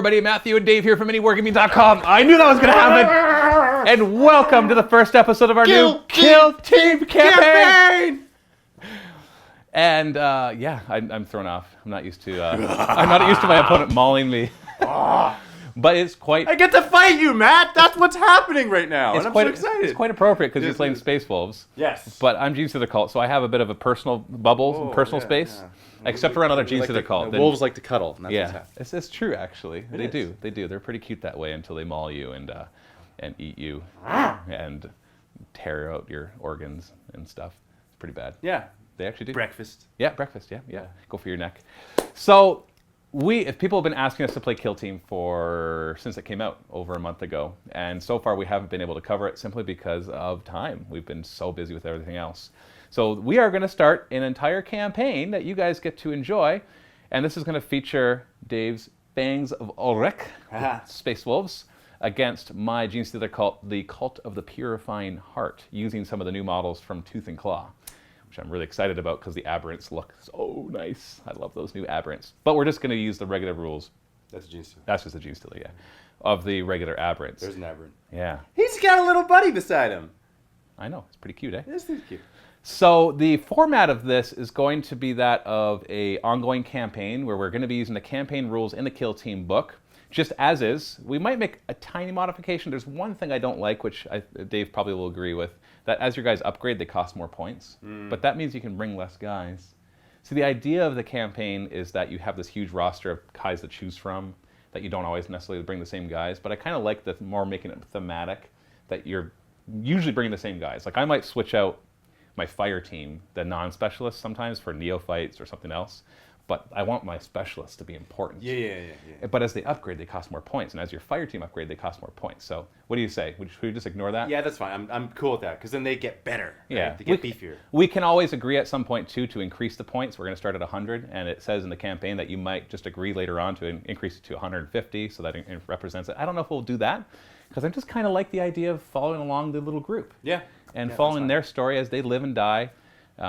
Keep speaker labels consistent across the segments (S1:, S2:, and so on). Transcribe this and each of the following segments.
S1: everybody, Matthew and Dave here from MiniWarGaming.com. I knew that was going to happen. And welcome to the first episode of our new Kill Team campaign. And I'm thrown off. I'm not used to my opponent mauling me. But it's quite...
S2: I get to fight you, Matt! That's what's happening right now, and I'm so excited.
S1: It's quite appropriate because you're playing Space Wolves.
S2: Yes.
S1: But I'm Genestealer Cult, so I have a bit of a personal bubble, space. Yeah. Except around other Genestealer Cult.
S2: The wolves like to cuddle, and that's what's happening.
S1: It's true, actually. They do. They're pretty cute that way until they maul you and eat you and tear out your organs and stuff. It's pretty bad.
S2: Yeah.
S1: They actually do.
S2: Breakfast.
S1: Yeah, breakfast, yeah. Go for your neck. So... if people have been asking us to play Kill Team since it came out over a month ago, and so far we haven't been able to cover it simply because of time. We've been so busy with everything else. So we are going to start an entire campaign that you guys get to enjoy, and this is going to feature Dave's Fangs of Ulrich, Space Wolves, against my Genestealer Cult, the Cult of the Purifying Heart, using some of the new models from Tooth and Claw, which I'm really excited about because the Aberrants look so nice. I love those new Aberrants. But we're just going to use the regular rules.
S2: That's a Genestealer.
S1: That's just a Genestealer, yeah. Of the regular Aberrants.
S2: There's an Aberrant.
S1: Yeah.
S2: He's got a little buddy beside him.
S1: I know. It's pretty cute, eh?
S2: It is pretty cute.
S1: So the format of this is going to be that of an ongoing campaign where we're going to be using the campaign rules in the Kill Team book, just as is. We might make a tiny modification. There's one thing I don't like, which Dave probably will agree with, that as your guys upgrade, they cost more points. But that means you can bring less guys. So the idea of the campaign is that you have this huge roster of guys to choose from, that you don't always necessarily bring the same guys. But I kind of like the more making it thematic, that you're usually bringing the same guys. Like I might switch out my fire team, the non-specialists sometimes for neophytes or something else. But I want my specialists to be important.
S2: Yeah.
S1: But as they upgrade, they cost more points. And as your fire team upgrade, they cost more points. So what do you say? Should we just ignore that?
S2: Yeah, that's fine. I'm cool with that, because then they get better. Right?
S1: Yeah.
S2: They get beefier.
S1: We can always agree at some point, too, to increase the points. We're going to start at 100. And it says in the campaign that you might just agree later on to increase it to 150. So that it represents it. I don't know if we'll do that, because I just kind of like the idea of following along the little group.
S2: Yeah.
S1: And following their story as they live and die.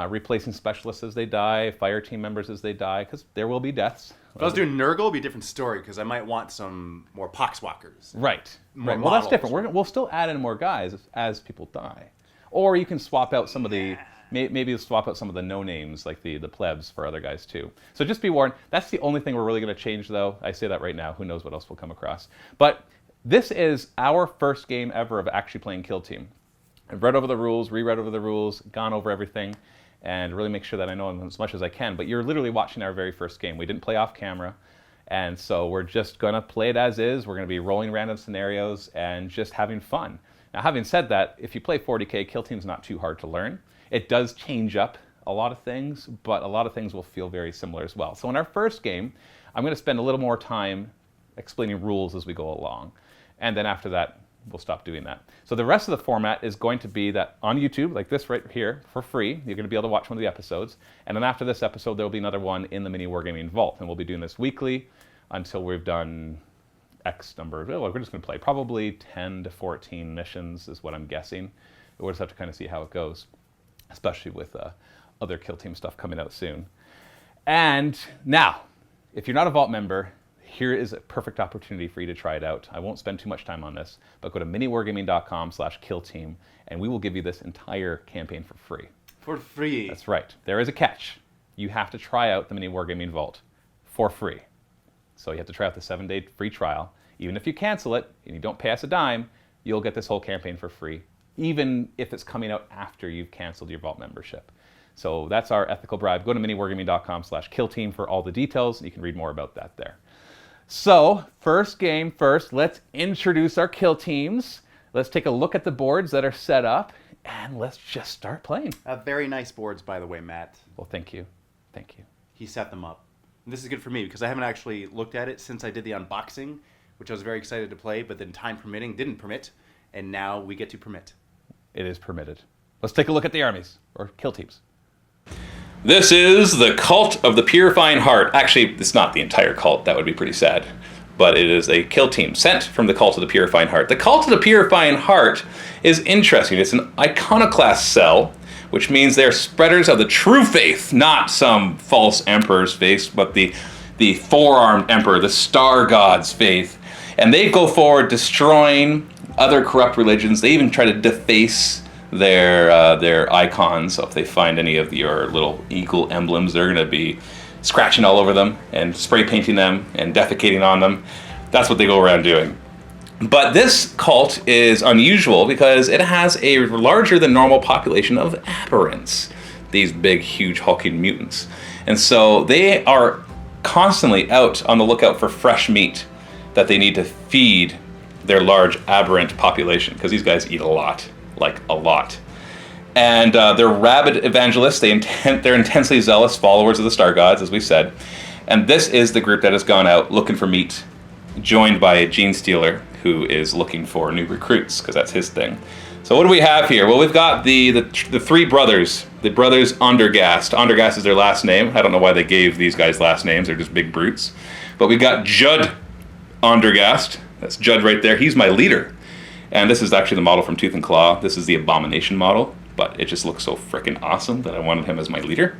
S1: Replacing specialists as they die, fire team members as they die, because there will be deaths.
S2: If I was doing Nurgle, it'd be a different story, because I might want some more poxwalkers.
S1: Right. Well, that's different. We'll still add in more guys as people die. Or you can swap out some of the, maybe swap out some of the no-names, like the plebs for other guys too. So just be warned, that's the only thing we're really going to change, though. I say that right now. Who knows what else we'll come across. But this is our first game ever of actually playing Kill Team. I've read over the rules, reread over the rules, gone over everything, and really make sure that I know as much as I can. But you're literally watching our very first game. We didn't play off camera, and so we're just going to play it as is. We're going to be rolling random scenarios and just having fun. Now, having said that, if you play 40K, Kill Team's not too hard to learn. It does change up a lot of things, but a lot of things will feel very similar as well. So in our first game, I'm going to spend a little more time explaining rules as we go along. And then after that, we'll stop doing that. So the rest of the format is going to be that on YouTube, like this right here, for free. You're going to be able to watch one of the episodes. And then after this episode, there will be another one in the MiniWarGaming Vault. And we'll be doing this weekly until we've done X number. Well, we're just going to play probably 10 to 14 missions is what I'm guessing. We'll just have to kind of see how it goes, especially with other Kill Team stuff coming out soon. And now, if you're not a Vault member, here is a perfect opportunity for you to try it out. I won't spend too much time on this, but go to miniwargaming.com/killteam, and we will give you this entire campaign for free.
S2: For free?
S1: That's right. There is a catch. You have to try out the MiniWarGaming Vault for free. So you have to try out the 7-day free trial. Even if you cancel it and you don't pay us a dime, you'll get this whole campaign for free, even if it's coming out after you've canceled your Vault membership. So that's our ethical bribe. Go to miniwargaming.com/killteam for all the details, and you can read more about that there. So, first game first, let's introduce our kill teams. Let's take a look at the boards that are set up, and let's just start playing.
S2: Very nice boards, by the way, Matt.
S1: Well, thank you. Thank you.
S2: He set them up. And this is good for me, because I haven't actually looked at it since I did the unboxing, which I was very excited to play, but then time permitting didn't permit, and now we get to permit.
S1: It is permitted. Let's take a look at the armies, or kill teams.
S3: This is the Cult of the Purifying Heart. Actually, it's not the entire cult. That would be pretty sad. But it is a kill team sent from the Cult of the Purifying Heart. The Cult of the Purifying Heart is interesting. It's an iconoclast cell, which means they're spreaders of the true faith, not some false emperor's faith, but the the four-armed emperor, the star god's faith. And they go forward destroying other corrupt religions. They even try to deface their icons. So if they find any of your little eagle emblems, they're going to be scratching all over them and spray painting them and defecating on them. That's what they go around doing. But this cult is unusual because it has a larger than normal population of aberrants, these big, huge, hulking mutants. And so they are constantly out on the lookout for fresh meat that they need to feed their large aberrant population, because these guys eat a lot, like a lot. And they're rabid evangelists. They're intensely zealous followers of the star gods, as we said. And this is the group that has gone out looking for meat, joined by a Genestealer who is looking for new recruits, because that's his thing. So what do we have here? Well, we've got the three brothers, the brothers Ondergast. Ondergast is their last name. I don't know why they gave these guys last names. They're just big brutes. But we got Judd Ondergast. That's Judd right there. He's my leader. And this is actually the model from Tooth and Claw. This is the Abomination model, but it just looks so freaking awesome that I wanted him as my leader.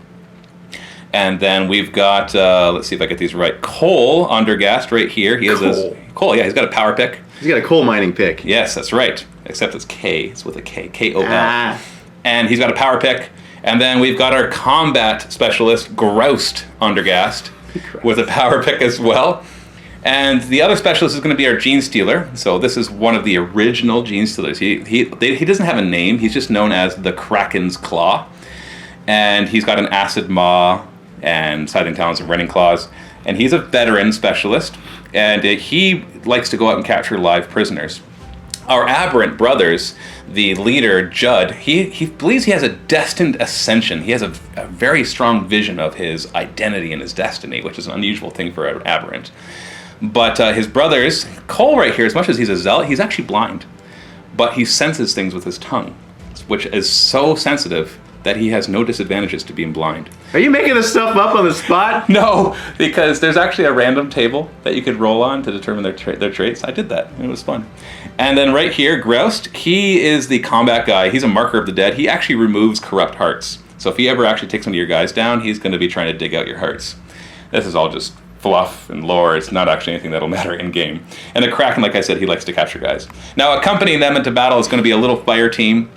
S3: And then we've got, let's see if I get these right, Cole Ondergast right here. He has Cole, yeah, he's got a power pick.
S2: He's got a coal mining pick.
S3: Yes, that's right. Except it's K. It's with a K. K-O-L. And he's got a power pick. And then we've got our combat specialist, Groust Ondergast, with a power pick as well. And the other specialist is going to be our Genestealer. So this is one of the original Genestealers. He doesn't have a name. He's just known as the Kraken's Claw. And he's got an Acid Maw and Scything Talons and Rending Claws. And he's a veteran specialist. And he likes to go out and capture live prisoners. Our Aberrant brothers, the leader, Judd, he believes he has a destined ascension. He has a very strong vision of his identity and his destiny, which is an unusual thing for an Aberrant. But his brothers, Cole right here, as much as he's a zealot, he's actually blind. But he senses things with his tongue, which is so sensitive that he has no disadvantages to being blind.
S2: Are you making this stuff up on the spot?
S3: No, because there's actually a random table that you could roll on to determine their traits. I did that. It was fun. And then right here, Groust, he is the combat guy. He's a marker of the dead. He actually removes corrupt hearts. So if he ever actually takes one of your guys down, he's going to be trying to dig out your hearts. This is all just fluff and lore. It's not actually anything that'll matter in game. And the Kraken, like I said, he likes to capture guys. Now, accompanying them into battle is going to be a little fire team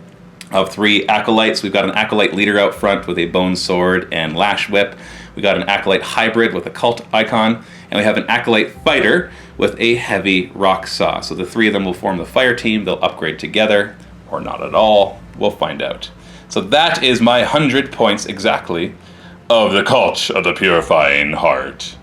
S3: of 3 acolytes. We've got an acolyte leader out front with a bone sword and lash whip. We got an acolyte hybrid with a cult icon, and we have an acolyte fighter with a heavy rock saw. So the 3 of them will form the fire team. They'll upgrade together, or not at all. We'll find out. So that is my 100 points exactly of the Cult of the Purifying Heart.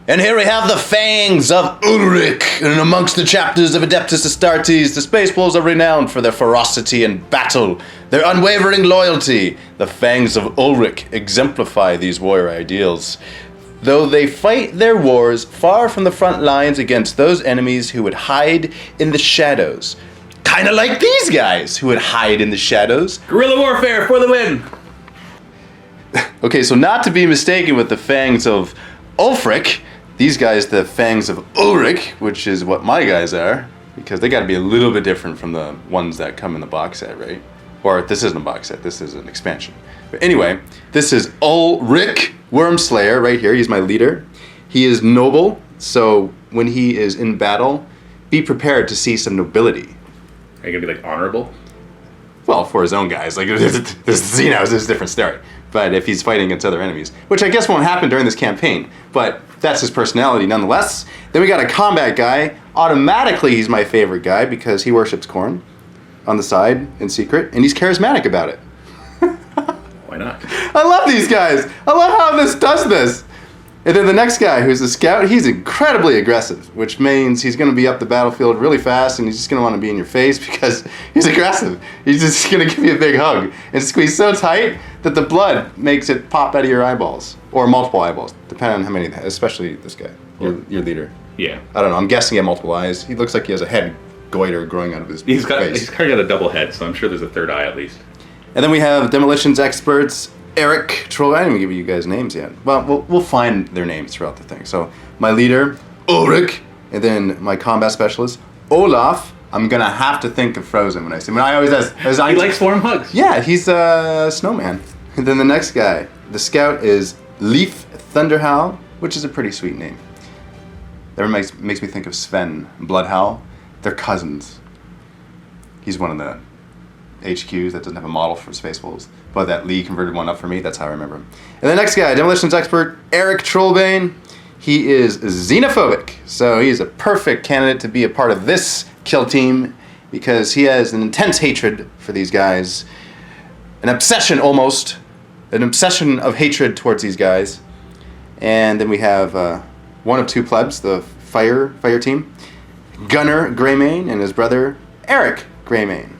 S4: And here we have the Fangs of Ulrich, and amongst the chapters of Adeptus Astartes, the Space Wolves are renowned for their ferocity in battle, their unwavering loyalty. The Fangs of Ulrich exemplify these warrior ideals, though they fight their wars far from the front lines against those enemies who would hide in the shadows. Kinda like these guys, who would hide in the shadows.
S3: Guerrilla warfare for the win!
S4: Okay, so not to be mistaken with the Fangs of Ulfric, these guys, the Fangs of Ulrich, which is what my guys are, because they got to be a little bit different from the ones that come in the box set, right? Or this isn't a box set, this is an expansion. But anyway, this is Ulrich Wormslayer right here. He's my leader. He is noble, so when he is in battle, be prepared to see some nobility.
S3: Are you going to be like honorable?
S4: Well, for his own guys, like this is a different story. But if he's fighting against other enemies, which I guess won't happen during this campaign, but that's his personality nonetheless. Then we got a combat guy. Automatically, he's my favorite guy because he worships corn on the side in secret, and he's charismatic about it.
S3: Why not?
S4: I love these guys. I love how this does this. And then the next guy, who's a scout, he's incredibly aggressive, which means he's going to be up the battlefield really fast, and he's just going to want to be in your face because he's aggressive. He's just going to give you a big hug and squeeze so tight that the blood makes it pop out of your eyeballs, or multiple eyeballs, depending on how many, especially this guy, your leader.
S3: Yeah.
S4: I don't know. I'm guessing he had multiple eyes. He looks like he has a head goiter growing out of his face.
S3: He's kind of got a double head, so I'm sure there's a third eye at least.
S4: And then we have demolitions experts, Eric Troll. I didn't even give you guys names yet. Well, we'll find their names throughout the thing. So my leader, Ulrich, and then my combat specialist, Olaf. I'm gonna have to think of Frozen when I see him. I always
S3: He likes warm hugs.
S4: Yeah, he's a snowman. And then the next guy, the scout, is Leaf Thunderhowl, which is a pretty sweet name. That makes me think of Sven Bloodhowl. They're cousins. He's one of the HQs that doesn't have a model for Space Wolves, but that Lee converted one up for me. That's how I remember him. And the next guy, demolitions expert Eric Trollbane. He is xenophobic, so he's a perfect candidate to be a part of this kill team because he has an intense hatred for these guys, an obsession almost, an obsession of hatred towards these guys. And then we have one of two plebs, the fire team, Gunnar Greymane and his brother Eric Greymane.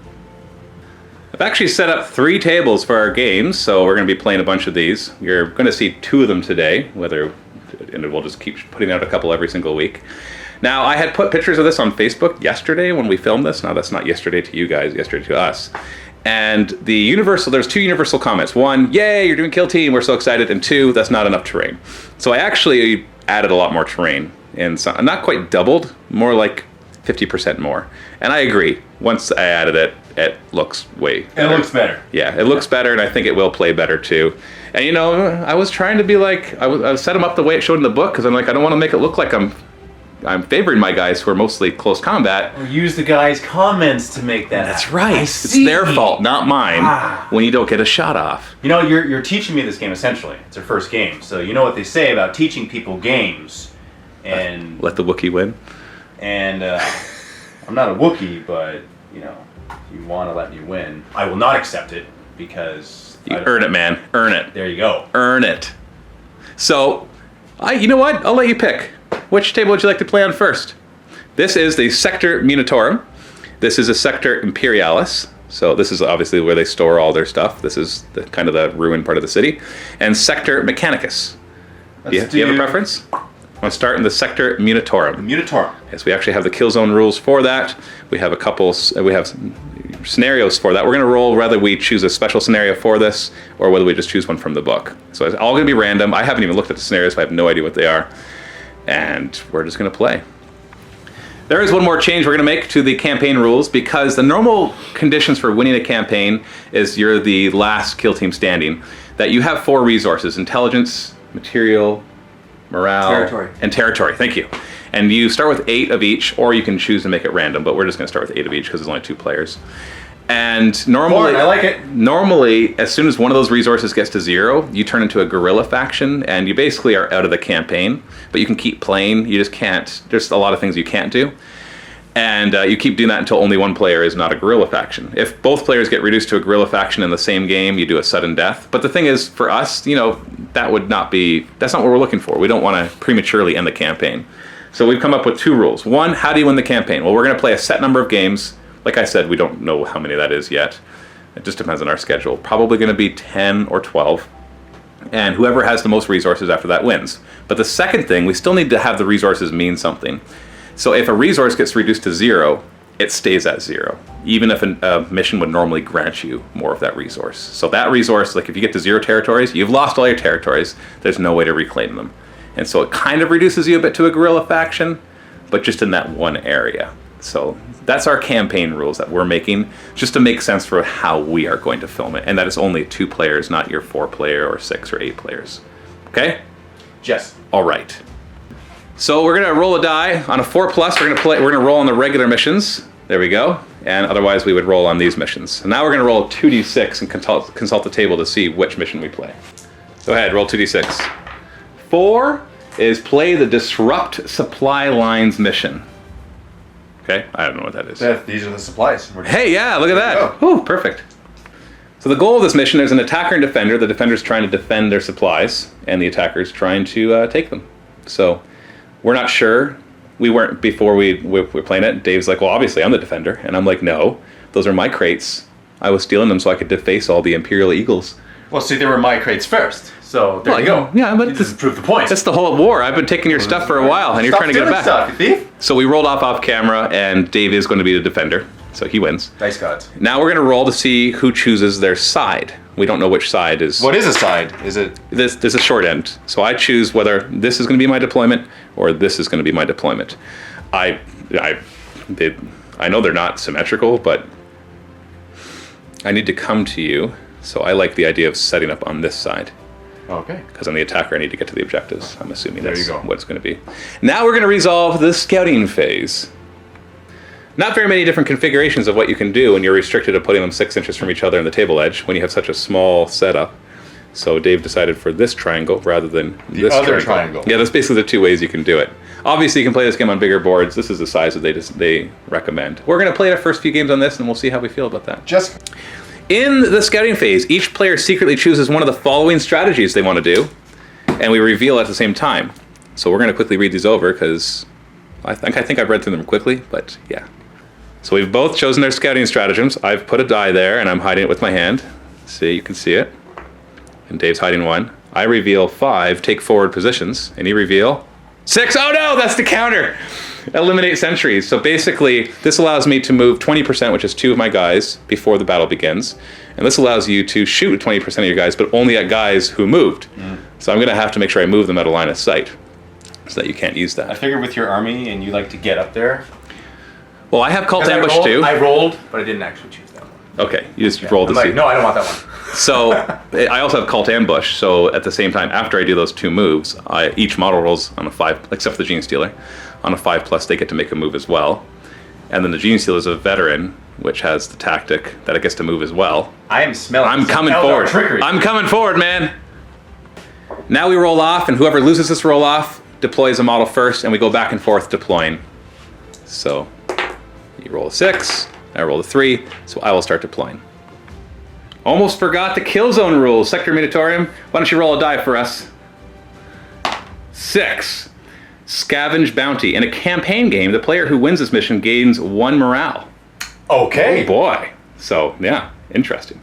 S3: I've actually set up 3 tables for our games, so we're going to be playing a bunch of these. You're going to see 2 of them today, and we'll just keep putting out a couple every single week. Now, I had put pictures of this on Facebook yesterday when we filmed this. Now, that's not yesterday to you guys, yesterday to us. And there's 2 universal comments. 1, yay, you're doing Kill Team, we're so excited. And 2, that's not enough terrain. So I actually added a lot more terrain. And so, not quite doubled, more like 50% more. And I agree. Once I added it, it looks way better.
S2: It looks better.
S3: Yeah, it looks better, and I think it will play better too. And I was trying to be like, I set them up the way it showed in the book, because I'm like, I don't want to make it look like I'm favoring my guys who are mostly close combat.
S2: Or use the guy's comments to make that
S3: That's
S2: happen.
S3: right. It's their fault, not mine, when you don't get a shot off.
S2: You know, you're teaching me this game, essentially. It's our first game. So you know what they say about teaching people games. And
S3: Let the Wookiee win.
S2: And I'm not a Wookiee, but, if you want to let me win, I will not accept it because...
S3: You earn it, man. Earn it.
S2: There you go.
S3: Earn it. So, you know what? I'll let you pick. Which table would you like to play on first? This is the Sector Munitorum. This is a Sector Imperialis. So this is obviously where they store all their stuff. This is the kind of the ruined part of the city. And Sector Mechanicus. Do you have a preference? I want to start in the Sector Munitorum.
S2: Munitorum.
S3: Yes, we actually have the kill zone rules for that. We have we have scenarios for that. We're going to roll whether we choose a special scenario for this or whether we just choose one from the book. So it's all going to be random. I haven't even looked at the scenarios, so I have no idea what they are. And we're just going to play. There is one more change we're going to make to the campaign rules, because the normal conditions for winning a campaign is you're the last kill team standing, that you have 4 resources: intelligence, material, morale, and territory. Thank you. And you start with 8 of each, or you can choose to make it random, but we're just going to start with 8 of each because there's only 2 players. And normally,
S2: I like it.
S3: Normally, as soon as one of those resources gets to 0, you turn into a guerrilla faction, and you basically are out of the campaign. But you can keep playing. You just can't. There's a lot of things you can't do, and you keep doing that until only one player is not a guerrilla faction. If both players get reduced to a guerrilla faction in the same game, you do a sudden death. But the thing is, for us, that would not be. That's not what we're looking for. We don't want to prematurely end the campaign. So we've come up with 2 rules. 1, how do you win the campaign? Well, we're going to play a set number of games. Like I said, we don't know how many that is yet. It just depends on our schedule. Probably going to be 10 or 12. And whoever has the most resources after that wins. But the second thing, we still need to have the resources mean something. So if a resource gets reduced to 0, it stays at 0. Even if a mission would normally grant you more of that resource. So that resource, like if you get to 0 territories, you've lost all your territories. There's no way to reclaim them. And so it kind of reduces you a bit to a guerrilla faction, but just in that one area. So that's our campaign rules that we're making, just to make sense for how we are going to film it. And that is only 2 players, not your 4-player or 6 or 8 players. Okay?
S2: Yes.
S3: All right. So we're gonna roll a die on a 4+. We're gonna roll on the regular missions. There we go. And otherwise we would roll on these missions. And now we're gonna roll 2d6 and consult the table to see which mission we play. Go ahead, roll 2d6. 4 is play the Disrupt Supply Lines mission. Okay, I don't know what that is.
S4: These are the supplies.
S3: Hey, yeah, look at that. Ooh, perfect. So the goal of this mission, there's an attacker and defender. The defender's trying to defend their supplies, and the attacker's trying to take them. So we're not sure. We weren't before we were playing it. Dave's like, well, obviously I'm the defender. And I'm like, no, those are my crates. I was stealing them so I could deface all the Imperial Eagles.
S2: Well, see, they were my crates first. So there you go.
S3: Yeah, but
S2: this prove the point.
S3: That's the whole war. I've been taking your stuff for a while, and you're trying to get it back.
S2: Stop stealing stuff, you thief.
S3: So we rolled off camera, and Dave is going to be the defender, so he wins.
S2: Nice gods.
S3: Now we're going to roll to see who chooses their side. We don't know which side is.
S4: What is a side? Is it?
S3: There's a short end. So I choose whether this is going to be my deployment or this is going to be my deployment. I know they're not symmetrical, but I need to come to you. So I like the idea of setting up on this side.
S4: Okay.
S3: Because I'm the attacker, I need to get to the objectives. I'm assuming
S4: There
S3: that's
S4: you go.
S3: what it's going to be. Now we're going to resolve the scouting phase. Not very many different configurations of what you can do when you're restricted to putting them 6 inches from each other in the table edge when you have such a small setup. So Dave decided for this triangle rather than this
S4: other triangle.
S3: Yeah, that's basically the 2 ways you can do it. Obviously, you can play this game on bigger boards. This is the size that they recommend. We're going to play our first few games on this, and we'll see how we feel about that. In the scouting phase, each player secretly chooses one of the following strategies they want to do, and we reveal at the same time. So we're going to quickly read these over because I think I've read through them quickly, but yeah. So we've both chosen their scouting stratagems. I've put a die there, and I'm hiding it with my hand. See, you can see it. And Dave's hiding 1. I reveal 5 take forward positions, and you reveal 6. Oh no, that's the counter. Eliminate sentries. So basically, this allows me to move 20%, which is 2 of my guys, before the battle begins. And this allows you to shoot 20% of your guys, but only at guys who moved. So I'm going to have to make sure I move them at a line of sight, so that you can't use
S2: I
S3: that.
S2: figured with your army and you like to get up there.
S3: Well, I have Cult Ambush too.
S2: I rolled, but I didn't actually choose that one.
S3: Okay, you just rolled
S2: I'm
S3: to see.
S2: like, no, I don't want that one.
S3: So I also have Cult Ambush. So at the same time, after I do those 2 moves, each model rolls on a 5, except for the Genestealer. On a 5+, they get to make a move as well. And then the Genestealer is a veteran, which has the tactic that it gets to move as well.
S2: I am smelling.
S3: I'm
S2: some
S3: coming
S2: Eldar
S3: forward.
S2: Trickery.
S3: I'm coming forward, man. Now we roll off, and whoever loses this roll off deploys a model first, and we go back and forth deploying. So you roll a 6, I roll a 3, so I will start deploying. Almost forgot the kill zone rules. Sector Minotaurium, why don't you roll a die for us? 6. Scavenge Bounty. In a campaign game, the player who wins this mission gains 1 morale.
S2: Okay.
S3: Oh boy. So, yeah, interesting.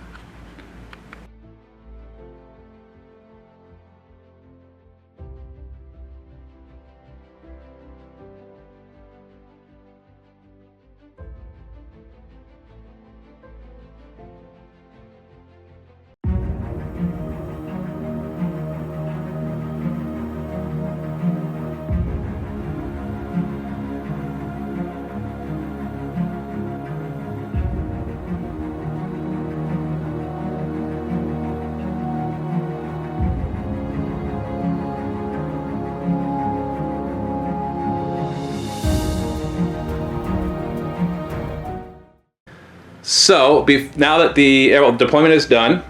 S3: So, now that the deployment is done,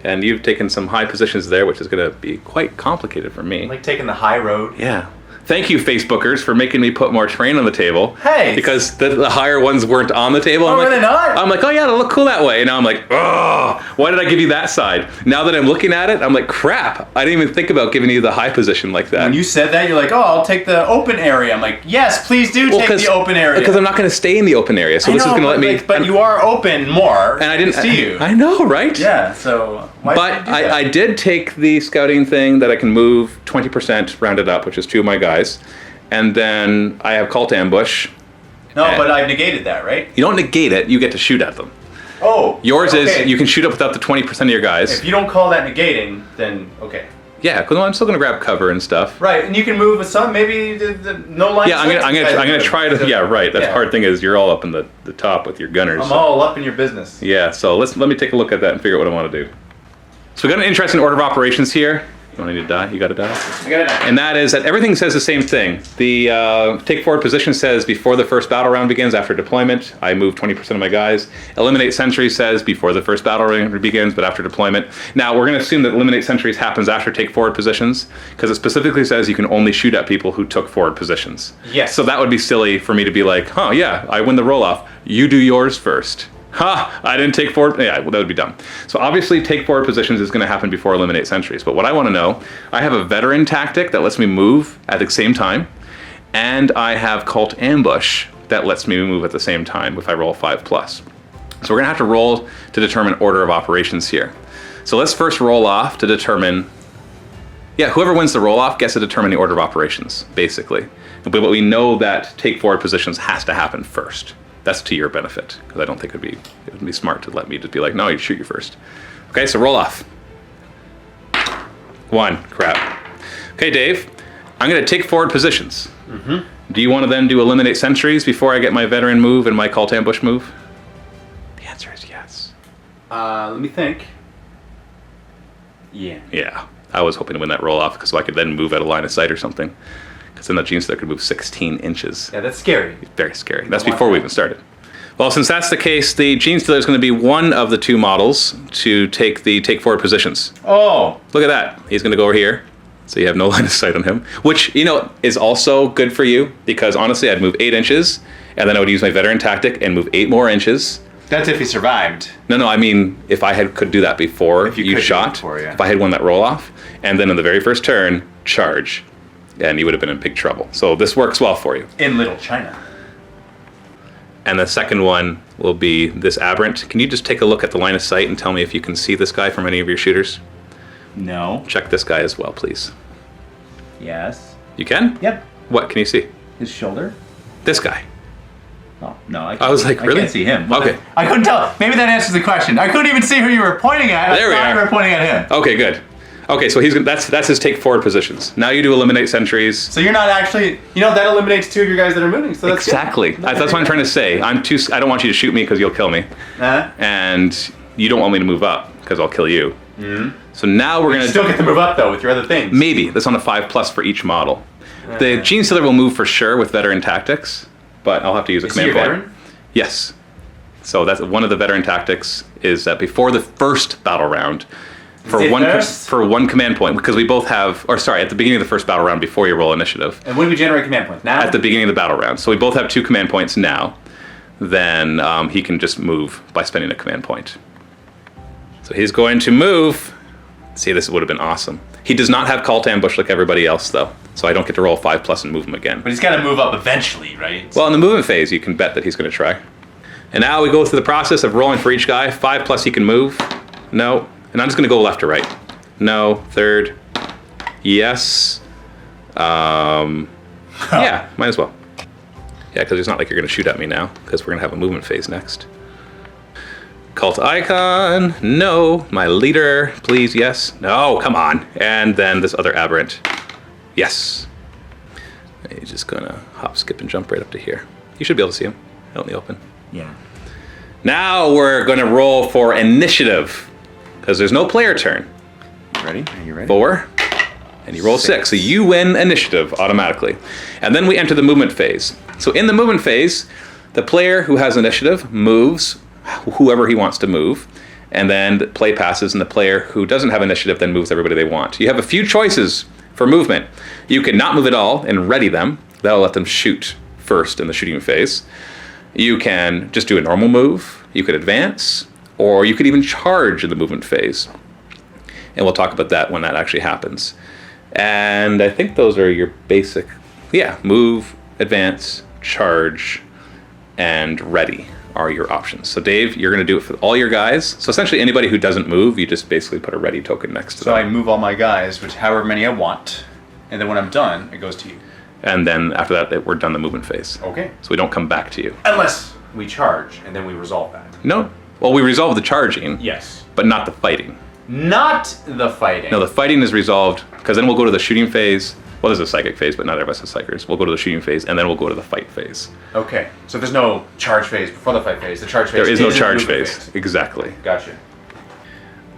S3: and you've taken some high positions there, which is going to be quite complicated for me.
S2: I like taking the high road.
S3: Yeah. Thank you, Facebookers, for making me put more terrain on the table.
S2: Hey!
S3: Because the higher ones weren't on the table.
S2: Oh, were they not?
S3: I'm like, oh yeah, it'll look cool that way. And now I'm like, oh, why did I give you that side? Now that I'm looking at it, I'm like, crap. I didn't even think about giving you the high position like that.
S2: When you said that, you're like, oh, I'll take the open area. I'm like, yes, please do take the open area.
S3: Because I'm not going to stay in the open area. So this is going to let me...
S2: But you are open more.
S3: And I didn't
S2: see you.
S3: I know, right?
S2: Yeah, so why
S3: But
S2: did you do that?
S3: I did take the scouting thing that I can move 20% rounded up, which is 2 of my guys. And then I have Cult Ambush.
S2: No, but I've negated that, right?
S3: You don't negate it, you get to shoot at them.
S2: Oh.
S3: Yours
S2: okay.
S3: is you can shoot up with up to 20% of your guys.
S2: If you don't call that negating, then okay.
S3: Yeah, because I'm still gonna grab cover and stuff.
S2: Right, and you can move with some, maybe no line.
S3: Yeah, I'm gonna try to. Yeah, right. The hard thing is you're all up in the top with your gunners.
S2: I'm all up in your business.
S3: Yeah, so let me take a look at that and figure out what I want to do. So we got an interesting order of operations here. You want to die? You got to die?
S2: I got it.
S3: And that is that everything says the same thing. The take forward position says before the first battle round begins, after deployment, I move 20% of my guys. Eliminate sentries says before the first battle round begins, but after deployment. Now, we're going to assume that eliminate sentries happens after take forward positions, because it specifically says you can only shoot at people who took forward positions.
S2: Yes.
S3: So that would be silly for me to be like, huh, yeah, I win the roll-off. You do yours first. Ha! I didn't take forward. Yeah, well, that would be dumb. So obviously, take forward positions is going to happen before eliminate sentries. But what I want to know, I have a veteran tactic that lets me move at the same time, and I have Cult Ambush that lets me move at the same time if I roll 5+. So we're going to have to roll to determine order of operations here. So let's first roll off to determine. Yeah, whoever wins the roll off gets to determine the order of operations, basically. But we know that take forward positions has to happen first. That's to your benefit, because I don't think it would be smart to let me just be like, no, you shoot you first. Okay, so roll off. 1, crap. Okay, Dave, I'm going to take forward positions. Mm-hmm. Do you want to then do eliminate sentries before I get my veteran move and my Cult Ambush move? The answer is yes.
S2: Let me think. Yeah.
S3: Yeah. I was hoping to win that roll off so I could then move out of line of sight or something. Because then that Genestealer could move 16 inches.
S2: Yeah, that's scary.
S3: Very scary. That's before we even started. Well, since that's the case, the Genestealer is going to be one of the 2 models to take forward positions.
S2: Oh.
S3: Look at that. He's going to go over here. So you have no line of sight on him. Which, is also good for you. Because honestly, I'd move 8 inches. And then I would use my veteran tactic and move 8 more inches.
S2: That's if he survived.
S3: No, I mean, if I could do that before you shot. If I had won that roll off. And then in the very first turn, charge. And you would have been in big trouble. So this works well for you.
S2: In Little China.
S3: And the second one will be this Aberrant. Can you just take a look at the line of sight and tell me if you can see this guy from any of your shooters?
S2: No.
S3: Check this guy as well, please.
S2: Yes.
S3: You can?
S2: Yep.
S3: What can you see?
S2: His shoulder?
S3: This guy.
S2: Oh, no.
S3: I was like, really?
S2: I can't see him.
S3: Okay.
S2: I couldn't tell. Maybe that answers the question. I couldn't even see who you were pointing at.
S3: There we are.
S2: You were pointing at him.
S3: Okay, good. Okay, so that's his take forward positions. Now you do eliminate sentries.
S2: So you're not actually, that eliminates 2 of your guys that are moving. So that's
S3: Exactly.
S2: Good.
S3: That's what I'm trying to say. I don't want you to shoot me because you'll kill me. And you don't want me to move up because I'll kill you. Mm-hmm. So now we're going to
S2: still get to move up though with your other things.
S3: Maybe. That's on a 5+ for each model. The Genestealer will move for sure with veteran tactics, but I'll have to use a command point.
S2: Veteran?
S3: Yes. So that's one of the veteran tactics is that before the first battle round, for one command point, because we both have, at the beginning of the first battle round before you roll initiative.
S2: And when do we generate command points? Now?
S3: At the beginning of the battle round. So we both have 2 command points now. Then he can just move by spending a command point. So he's going to move. See, this would have been awesome. He does not have Call to Ambush like everybody else, though. So I don't get to roll 5+ and move him again.
S2: But he's got to move up eventually, right?
S3: Well, in the movement phase, you can bet that he's going to try. And now we go through the process of rolling for each guy. 5+ he can move. No. And I'm just going to go left to right. No. Third. Yes. Yeah, might as well. Yeah, because it's not like you're going to shoot at me now, because we're going to have a movement phase next. Cult icon. No. My leader. Please, yes. No, come on. And then this other Aberrant. Yes. He's just going to hop, skip, and jump right up to here. You should be able to see him out in the open.
S2: Yeah.
S3: Now we're going to roll for initiative. Because there's no player turn.
S2: Ready? Are you ready?
S3: 4. And you roll 6. So you win initiative automatically. And then we enter the movement phase. So in the movement phase, the player who has initiative moves whoever he wants to move. And then the play passes, and the player who doesn't have initiative then moves everybody they want. You have a few choices for movement. You can not move at all and ready them. That'll let them shoot first in the shooting phase. You can just do a normal move. You could advance. Or you could even charge in the movement phase. And we'll talk about that when that actually happens. And I think those are your basic, move, advance, charge, and ready are your options. So Dave, you're going to do it for all your guys. So essentially anybody who doesn't move, you just basically put a ready token next to them.
S2: So I move all my guys, which however many I want. And then when I'm done, it goes to you.
S3: And then after that, we're done the movement phase.
S2: Okay.
S3: So we don't come back to you.
S2: Unless we charge, and then we resolve that.
S3: No. Well, we resolve the charging.
S2: Yes.
S3: But not the fighting.
S2: Not the fighting.
S3: No, the fighting is resolved, because then we'll go to the shooting phase. Well, there's a psychic phase, but not everybody has psychers. We'll go to the shooting phase, and then we'll go to the fight phase.
S2: Okay. So there's no charge phase before the fight phase. The charge phase
S3: There is no
S2: the
S3: charge
S2: movement
S3: phase. Exactly.
S2: Gotcha.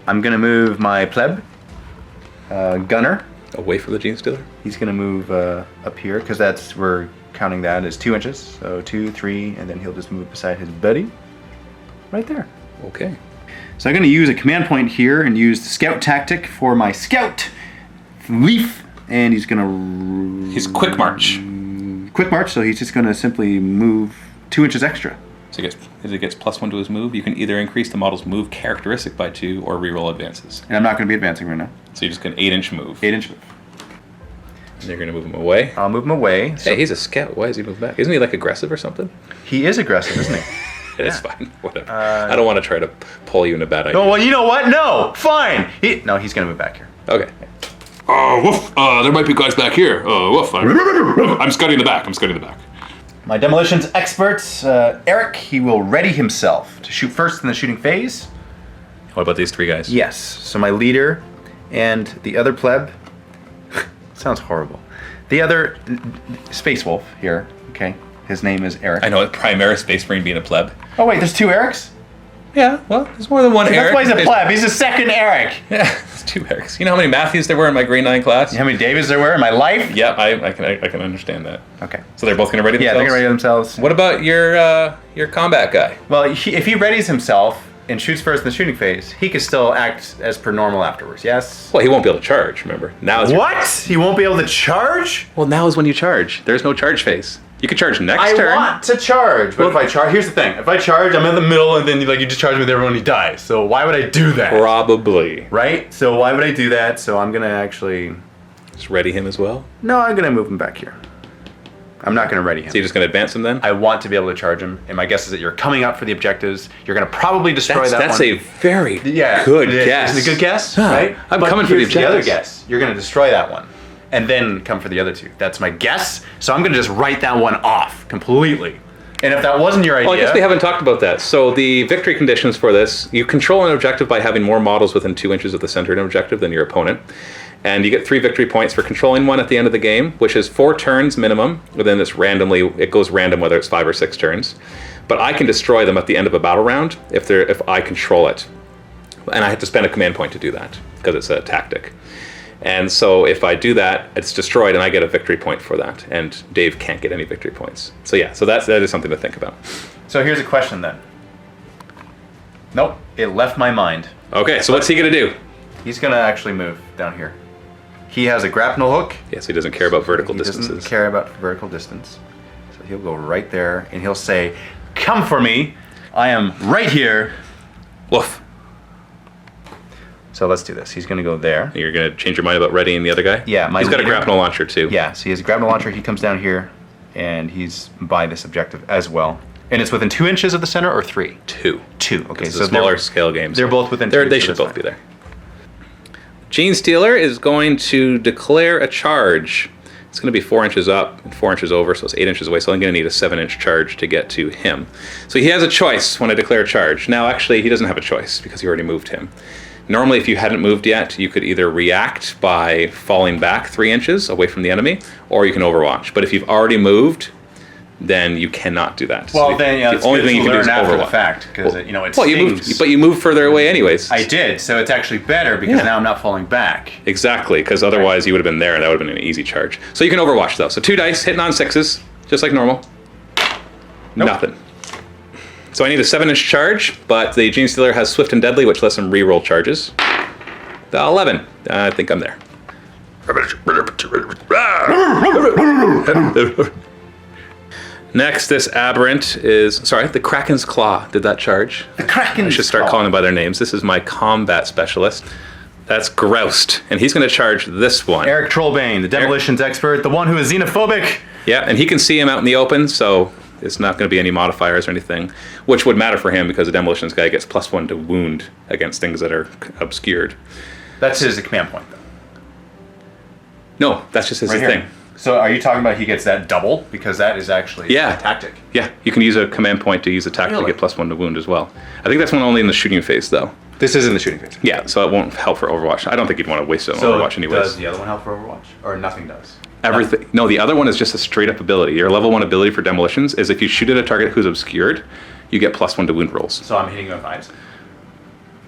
S2: I'm going to move my pleb, gunner.
S3: Away from the Genestealer?
S2: He's going to move up here, because we're counting that as 2 inches. So 2, 3, and then he'll just move beside his buddy. Right there.
S3: Okay.
S2: So I'm going to use a command point here and use the scout tactic for my scout leaf, and he's going to...
S3: He's quick march.
S2: Quick march, so he's just going to simply move 2 inches extra.
S3: So he gets +1 to his move. You can either increase the model's move characteristic by 2 or reroll advances.
S2: And I'm not going to be advancing right now.
S3: So you just get an 8-inch move.
S2: 8-inch move.
S3: And you're going to move him away?
S2: I'll move him away.
S3: Hey, he's a scout. Why does he move back? Isn't he like aggressive or something?
S2: He is aggressive, isn't he?
S3: It's fine. Whatever. I don't want to try to pull you in a bad idea.
S2: No, well, you know what? No, fine. No, he's going to move back here.
S3: Okay. Woof. There might be guys back here. Woof. I'm scouting the back.
S2: My demolitions expert, Eric, he will ready himself to shoot first in the shooting phase.
S3: What about these 3 guys?
S2: Yes. So my leader and the other pleb. Sounds horrible. The other space wolf here. Okay. His name is Eric.
S3: I know. Primaris Space Marine being a pleb.
S2: Oh wait, there's 2 Erics.
S3: Yeah, well, there's more than one Eric.
S2: That's why he's a pleb. He's a second Eric.
S3: Yeah, it's 2 Erics. You know how many Matthews there were in my grade 9 class?
S2: You know how many Davids there were in my life?
S3: Yeah, I can understand that.
S2: Okay.
S3: So they're both going to ready themselves?
S2: Yeah, they're going to ready themselves.
S3: What about your combat guy?
S2: Well, if he readies himself and shoots first in the shooting phase, he can still act as per normal afterwards, yes?
S3: Well, he won't be able to charge, remember? Now is
S2: What? He won't be able to charge?
S3: Well, now is when you charge. There's no charge phase. You can charge next turn.
S2: I want to charge, but if I charge, here's the thing. If I charge, I'm in the middle, and then you just charge me with everyone, he dies. So why would I do that?
S3: Probably.
S2: Right? So why would I do that? So I'm going to actually...
S3: Just ready him as well?
S2: No, I'm going to move him back here. I'm not going to ready him.
S3: So you're just going to advance him then?
S2: I want to be able to charge him, and my guess is that you're coming up for the objectives. You're going to probably destroy that one.
S3: That's a very good guess.
S2: Isn't it a good guess?
S3: Huh.
S2: Right?
S3: I'm
S2: But
S3: coming for the
S2: here's the other
S3: objectives.
S2: guess. You're going to destroy that one, and then come for the other 2. That's my guess. So I'm going to just write that one off completely. And if that wasn't your idea...
S3: Well, I guess we haven't talked about that. So the victory conditions for this, you control an objective by having more models within 2 inches of the center of an objective than your opponent. And you get 3 victory points for controlling one at the end of the game, which is 4 turns minimum. But then it goes random whether it's 5 or 6 turns. But I can destroy them at the end of a battle round if I control it. And I have to spend a command point to do that because it's a tactic. And so if I do that, it's destroyed and I get a victory point for that. And Dave can't get any victory points. So yeah, so that is something to think about.
S2: So here's a question then. Nope, it left my mind.
S3: Okay, so what's he going to do?
S2: He's going to actually move down here. He has a grapnel hook.
S3: Yes, he doesn't care about vertical
S2: He
S3: distances.
S2: doesn't care about vertical distance. So he'll go right there and he'll say, "Come for me. I am right here."
S3: Woof.
S2: So let's do this. He's going to go there.
S3: You're going to change your mind about readying the other guy?
S2: Yeah, my
S3: He's got a
S2: leader-
S3: grapnel launcher too.
S2: Yeah, so he has a grapnel launcher. He comes down here and he's by this objective as well. And it's within 2 inches of the center or 3?
S3: 2.
S2: 2. Okay,
S3: It's
S2: so
S3: a smaller scale game.
S2: they're both within 2
S3: They
S2: inches
S3: should
S2: of the
S3: both be there. Genestealer is going to declare a charge. It's going to be 4 inches up and 4 inches over, so it's 8 inches away. So I'm going to need a 7-inch charge to get to him. So he has a choice when I declare a charge. Now, actually, he doesn't have a choice because you already moved him. Normally, if you hadn't moved yet, you could either react by falling back 3 inches away from the enemy, or you can overwatch. But if you've already moved, then you cannot do that.
S2: Well,
S3: So
S2: then, yeah,
S3: the only thing you can do is
S2: after the
S3: overwatch.
S2: fact, because it
S3: Well,
S2: stings.
S3: you moved further away anyways.
S2: I did, so it's actually better because
S3: Yeah.
S2: now I'm not falling back.
S3: Exactly, because otherwise you would have been there and that would have been an easy charge. So you can overwatch though. So 2 dice, hitting on 6s, just like normal.
S2: Nope.
S3: Nothing. So I need a 7-inch charge, but the Genestealer has Swift and Deadly, which lets him re-roll charges. The 11. I think I'm there. Next, this Aberrant is... Sorry, the Kraken's Claw did that charge.
S2: The Kraken's
S3: I should start
S2: Claw.
S3: calling them by their names. This is my combat specialist. That's Groused, and he's going to charge this one.
S2: Eric Trollbane, the demolitions expert, the one who is xenophobic.
S3: Yeah, and he can see him out in the open, so it's not going to be any modifiers or anything, which would matter for him because the demolitions guy gets +1 to wound against things that are obscured.
S2: That's his command point, though.
S3: No, that's just his
S2: Right here.
S3: thing.
S2: So are you talking about he gets that double? Because that is actually
S3: Yeah.
S2: a tactic.
S3: Yeah, you can use a command point to use attack
S2: Really?
S3: to get +1 to wound as well. I think that's one only in the shooting phase, though.
S2: This is in the shooting phase.
S3: Yeah, so it won't help for Overwatch. I don't think you'd want to waste it on Overwatch anyways.
S2: Does the other one help for Overwatch? Or nothing does?
S3: Everything. No, the other one is just a straight up ability. Your level 1 ability for demolitions is if you shoot at a target who's obscured, you get +1 to wound rolls.
S2: So I'm hitting you with 5s?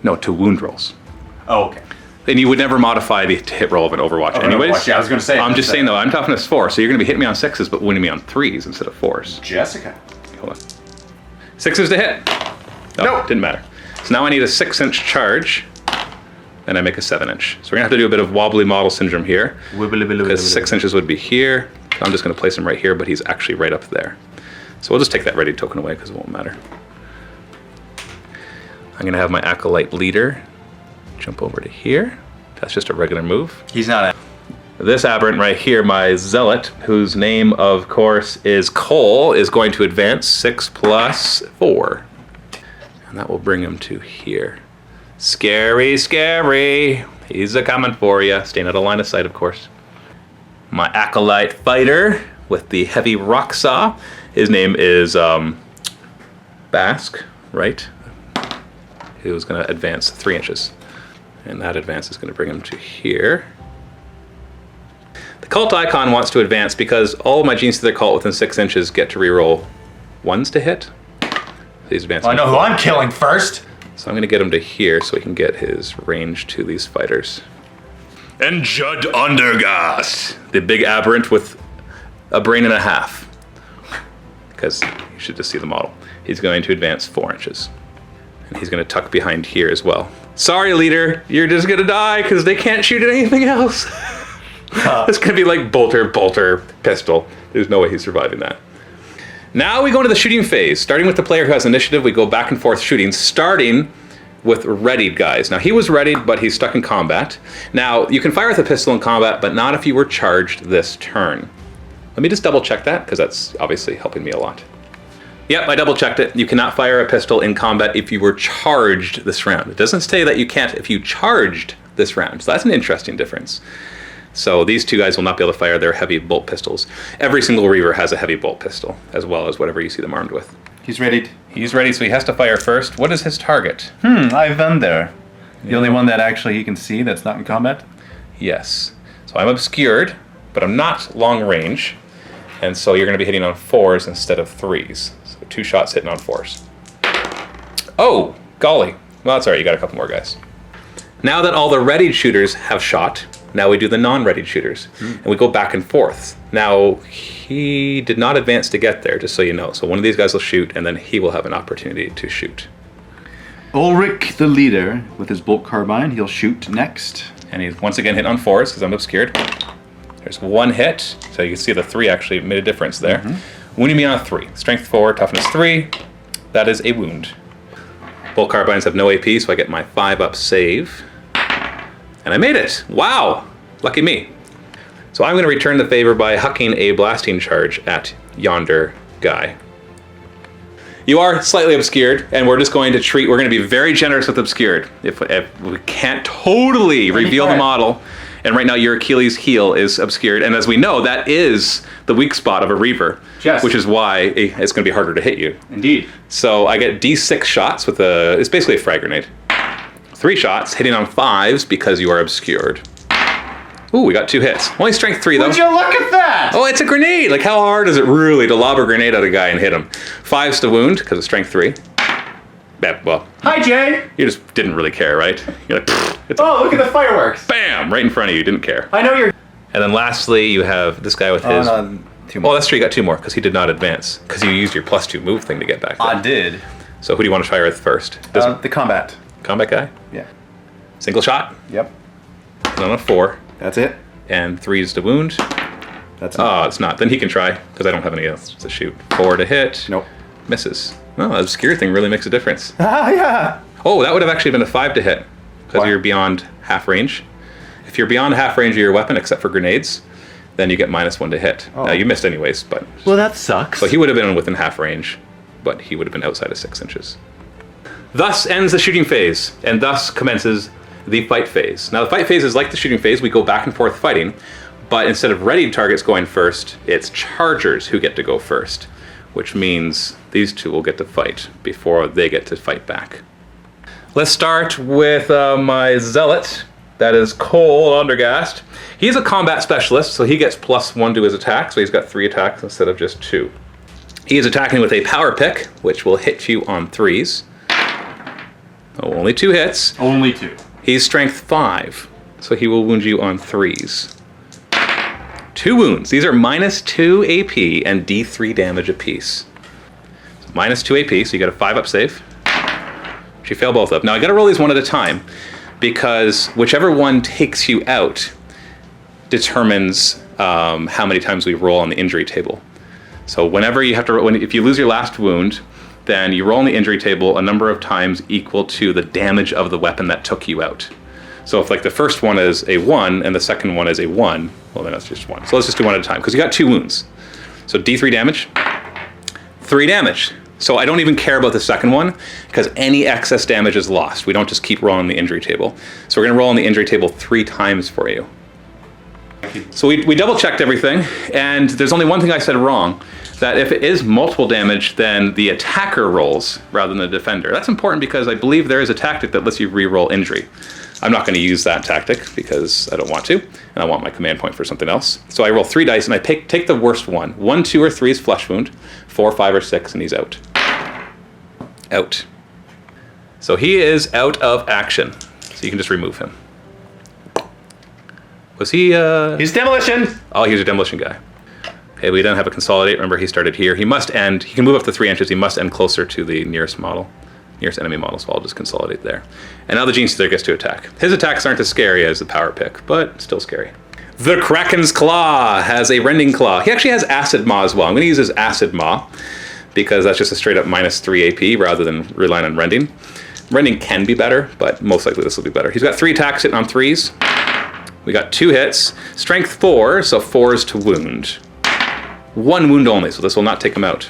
S3: No, to wound rolls.
S2: Oh, okay.
S3: And you would never modify the hit roll of an Overwatch anyways.
S2: Overwatch, yeah, I was gonna say,
S3: I'm
S2: that's
S3: just saying though, I'm toughness 4, so you're going to be hitting me on 6s, but winning me on 3s instead of 4s.
S2: Jessica.
S3: Hold on. 6s to hit. Oh,
S2: Nope.
S3: Didn't matter. So now I need a 6-inch charge, and I make a 7-inch. So we're going to have to do a bit of wobbly model syndrome here, because 6 inches would be here. I'm just going to place him right here, but he's actually right up there. So we'll just take that ready token away because it won't matter. I'm going to have my Acolyte leader jump over to here. That's just a regular move.
S2: He's not
S3: This Aberrant right here, my Zealot, whose name, of course, is Cole, is going to advance 6 + 4. And that will bring him to here. Scary, scary. He's a-coming for you. Staying out of line of sight, of course. My Acolyte fighter with the heavy rock saw. His name is Basque, right? Who's going to advance 3 inches. And that advance is going to bring him to here. The cult icon wants to advance because all of my Genestealer cult within 6 inches get to reroll 1s to hit. These advance.
S2: I know who I'm killing first.
S3: So I'm going to get him to here so he can get his range to these fighters. And Judd Undergast, the big aberrant with a brain and a half. Because you should just see the model. He's going to advance 4 inches. And he's going to tuck behind here as well. Sorry, leader, you're just going to die because they can't shoot at anything else. It's going to be like bolter, pistol. There's no way he's surviving that. Now we go into the shooting phase. Starting with the player who has initiative, we go back and forth shooting, starting with readied guys. Now he was readied, but he's stuck in combat. Now you can fire with a pistol in combat, but not if you were charged this turn. Let me just double check that, because that's obviously helping me a lot. Yep, I double checked it. You cannot fire a pistol in combat if you were charged this round. It doesn't say that you can't if you charged this round. So that's an interesting difference. So these 2 guys will not be able to fire their heavy bolt pistols. Every single Reaver has a heavy bolt pistol, as well as whatever you see them armed with.
S4: He's ready.
S3: He's ready, so he has to fire first. What is his target?
S5: I've been there. The only one that actually he can see that's not in combat?
S3: Yes. So I'm obscured, but I'm not long range. And so you're going to be hitting on 4s instead of 3s. So 2 shots hitting on 4s. Oh, golly. Well, that's all right. You got a couple more guys. Now that all the readied shooters have shot, now we do the non-readied shooters. And we go back and forth. Now, he did not advance to get there, just so you know. So one of these guys will shoot, and then he will have an opportunity to shoot.
S5: Ulrich, the leader, with his bolt carbine, he'll shoot next.
S3: And he's once again hit on 4s, because I'm obscured. There's 1 hit, so you can see the 3 actually made a difference there. Wounding me on a 3. Strength 4, toughness 3. That is a wound. Bolt carbines have no AP, so I get my 5-up save. And I made it! Wow! Lucky me. So I'm going to return the favor by hucking a blasting charge at yonder guy. You are slightly obscured, and we're just going to we're going to be very generous with obscured. If we can't totally reveal the model, and right now your Achilles heel is obscured, and as we know, that is the weak spot of a Reaver,
S2: Yes.
S3: which is why it's going to be harder to hit you.
S2: Indeed.
S3: So I get D6 shots with it's basically a frag grenade. 3 shots, hitting on 5s because you are obscured. Ooh, we got 2 hits. Only strength 3 though.
S2: Would you look at that?
S3: Oh, it's a grenade! Like, how hard is it really to lob a grenade at a guy and hit him? 5s to wound, because it's strength 3. Yeah, well,
S2: Hi, Jay.
S3: you just didn't really care, right? You're like, it's
S2: Oh, look at the fireworks.
S3: bam! Right in front of you, didn't care.
S2: I know you're...
S3: And then lastly, you have this guy with his...
S5: no, 2 more.
S3: Oh, that's true, you got 2 more, because he did not advance. Because you used your +2 move thing to get back there.
S5: I did.
S3: So who do you want to fire with first?
S5: The combat.
S3: Combat guy?
S5: Yeah.
S3: Single shot,
S5: Yep.
S3: and on a 4,
S5: That's it.
S3: and 3s to wound.
S5: That's it.
S3: Oh, it's not. Then he can try, because I don't have any else to shoot. 4 to hit.
S5: Nope.
S3: Misses. Oh, the obscure thing really makes a difference.
S5: Ah, yeah.
S3: Oh, that would have actually been a 5 to hit, because
S5: Why?
S3: you're beyond half range. If you're beyond half range of your weapon, except for grenades, then you get -1 to hit.
S5: Oh.
S3: Now, you missed anyways, but...
S5: Well, that sucks.
S3: So he would have been within half range, but he would have been outside of 6 inches. Thus ends the shooting phase, and thus commences the fight phase. Now, the fight phase is like the shooting phase. We go back and forth fighting, but instead of ready targets going first, it's chargers who get to go first, which means these 2 will get to fight before they get to fight back. Let's start with my zealot. That is Cole Undergast. He's a combat specialist, so he gets +1 to his attack, so he's got 3 attacks instead of just 2. He is attacking with a power pick, which will hit you on 3s. Oh, only 2 hits.
S5: Only 2.
S3: He's strength 5, so he will wound you on 3s. 2 wounds. These are -2 AP and D3 damage apiece. So -2 AP, so you got a 5-up save. But you fail both of them. Now I got to roll these one at a time, because whichever one takes you out determines how many times we roll on the injury table. So whenever you have to, if you lose your last wound, then you roll on the injury table a number of times equal to the damage of the weapon that took you out. So if like the first one is a 1 and the second one is a 1, well then that's just 1. So let's just do 1 at a time, because you got 2 wounds. So D3 damage, 3 damage. So I don't even care about the second one, because any excess damage is lost. We don't just keep rolling the injury table. So we're going to roll on the injury table 3 times for you. So we double checked everything, and there's only one thing I said wrong, that if it is multiple damage, then the attacker rolls rather than the defender. That's important because I believe there is a tactic that lets you re-roll injury. I'm not going to use that tactic because I don't want to, and I want my command point for something else. So I roll 3 dice, and I take the worst one. 1, 2, or 3 is flesh wound. 4, 5, or 6, and he's out. Out. So he is out of action. So you can just remove him. Was he...
S5: He's demolition.
S3: Oh, he was a demolition guy. Okay, we don't have a consolidate. Remember, he started here. He must end... He can move up to 3 inches. He must end closer to the nearest model. Nearest enemy model, so I'll just consolidate there. And now the Genestealer gets to attack. His attacks aren't as scary as the power pick, but still scary. The Kraken's Claw has a Rending Claw. He actually has Acid Maw as well. I'm going to use his Acid Maw because that's just a straight up -3 AP rather than relying on Rending. Rending can be better, but most likely this will be better. He's got 3 attacks hitting on 3s. We got 2 hits. Strength 4, so 4s to wound. 1 wound only, so this will not take him out.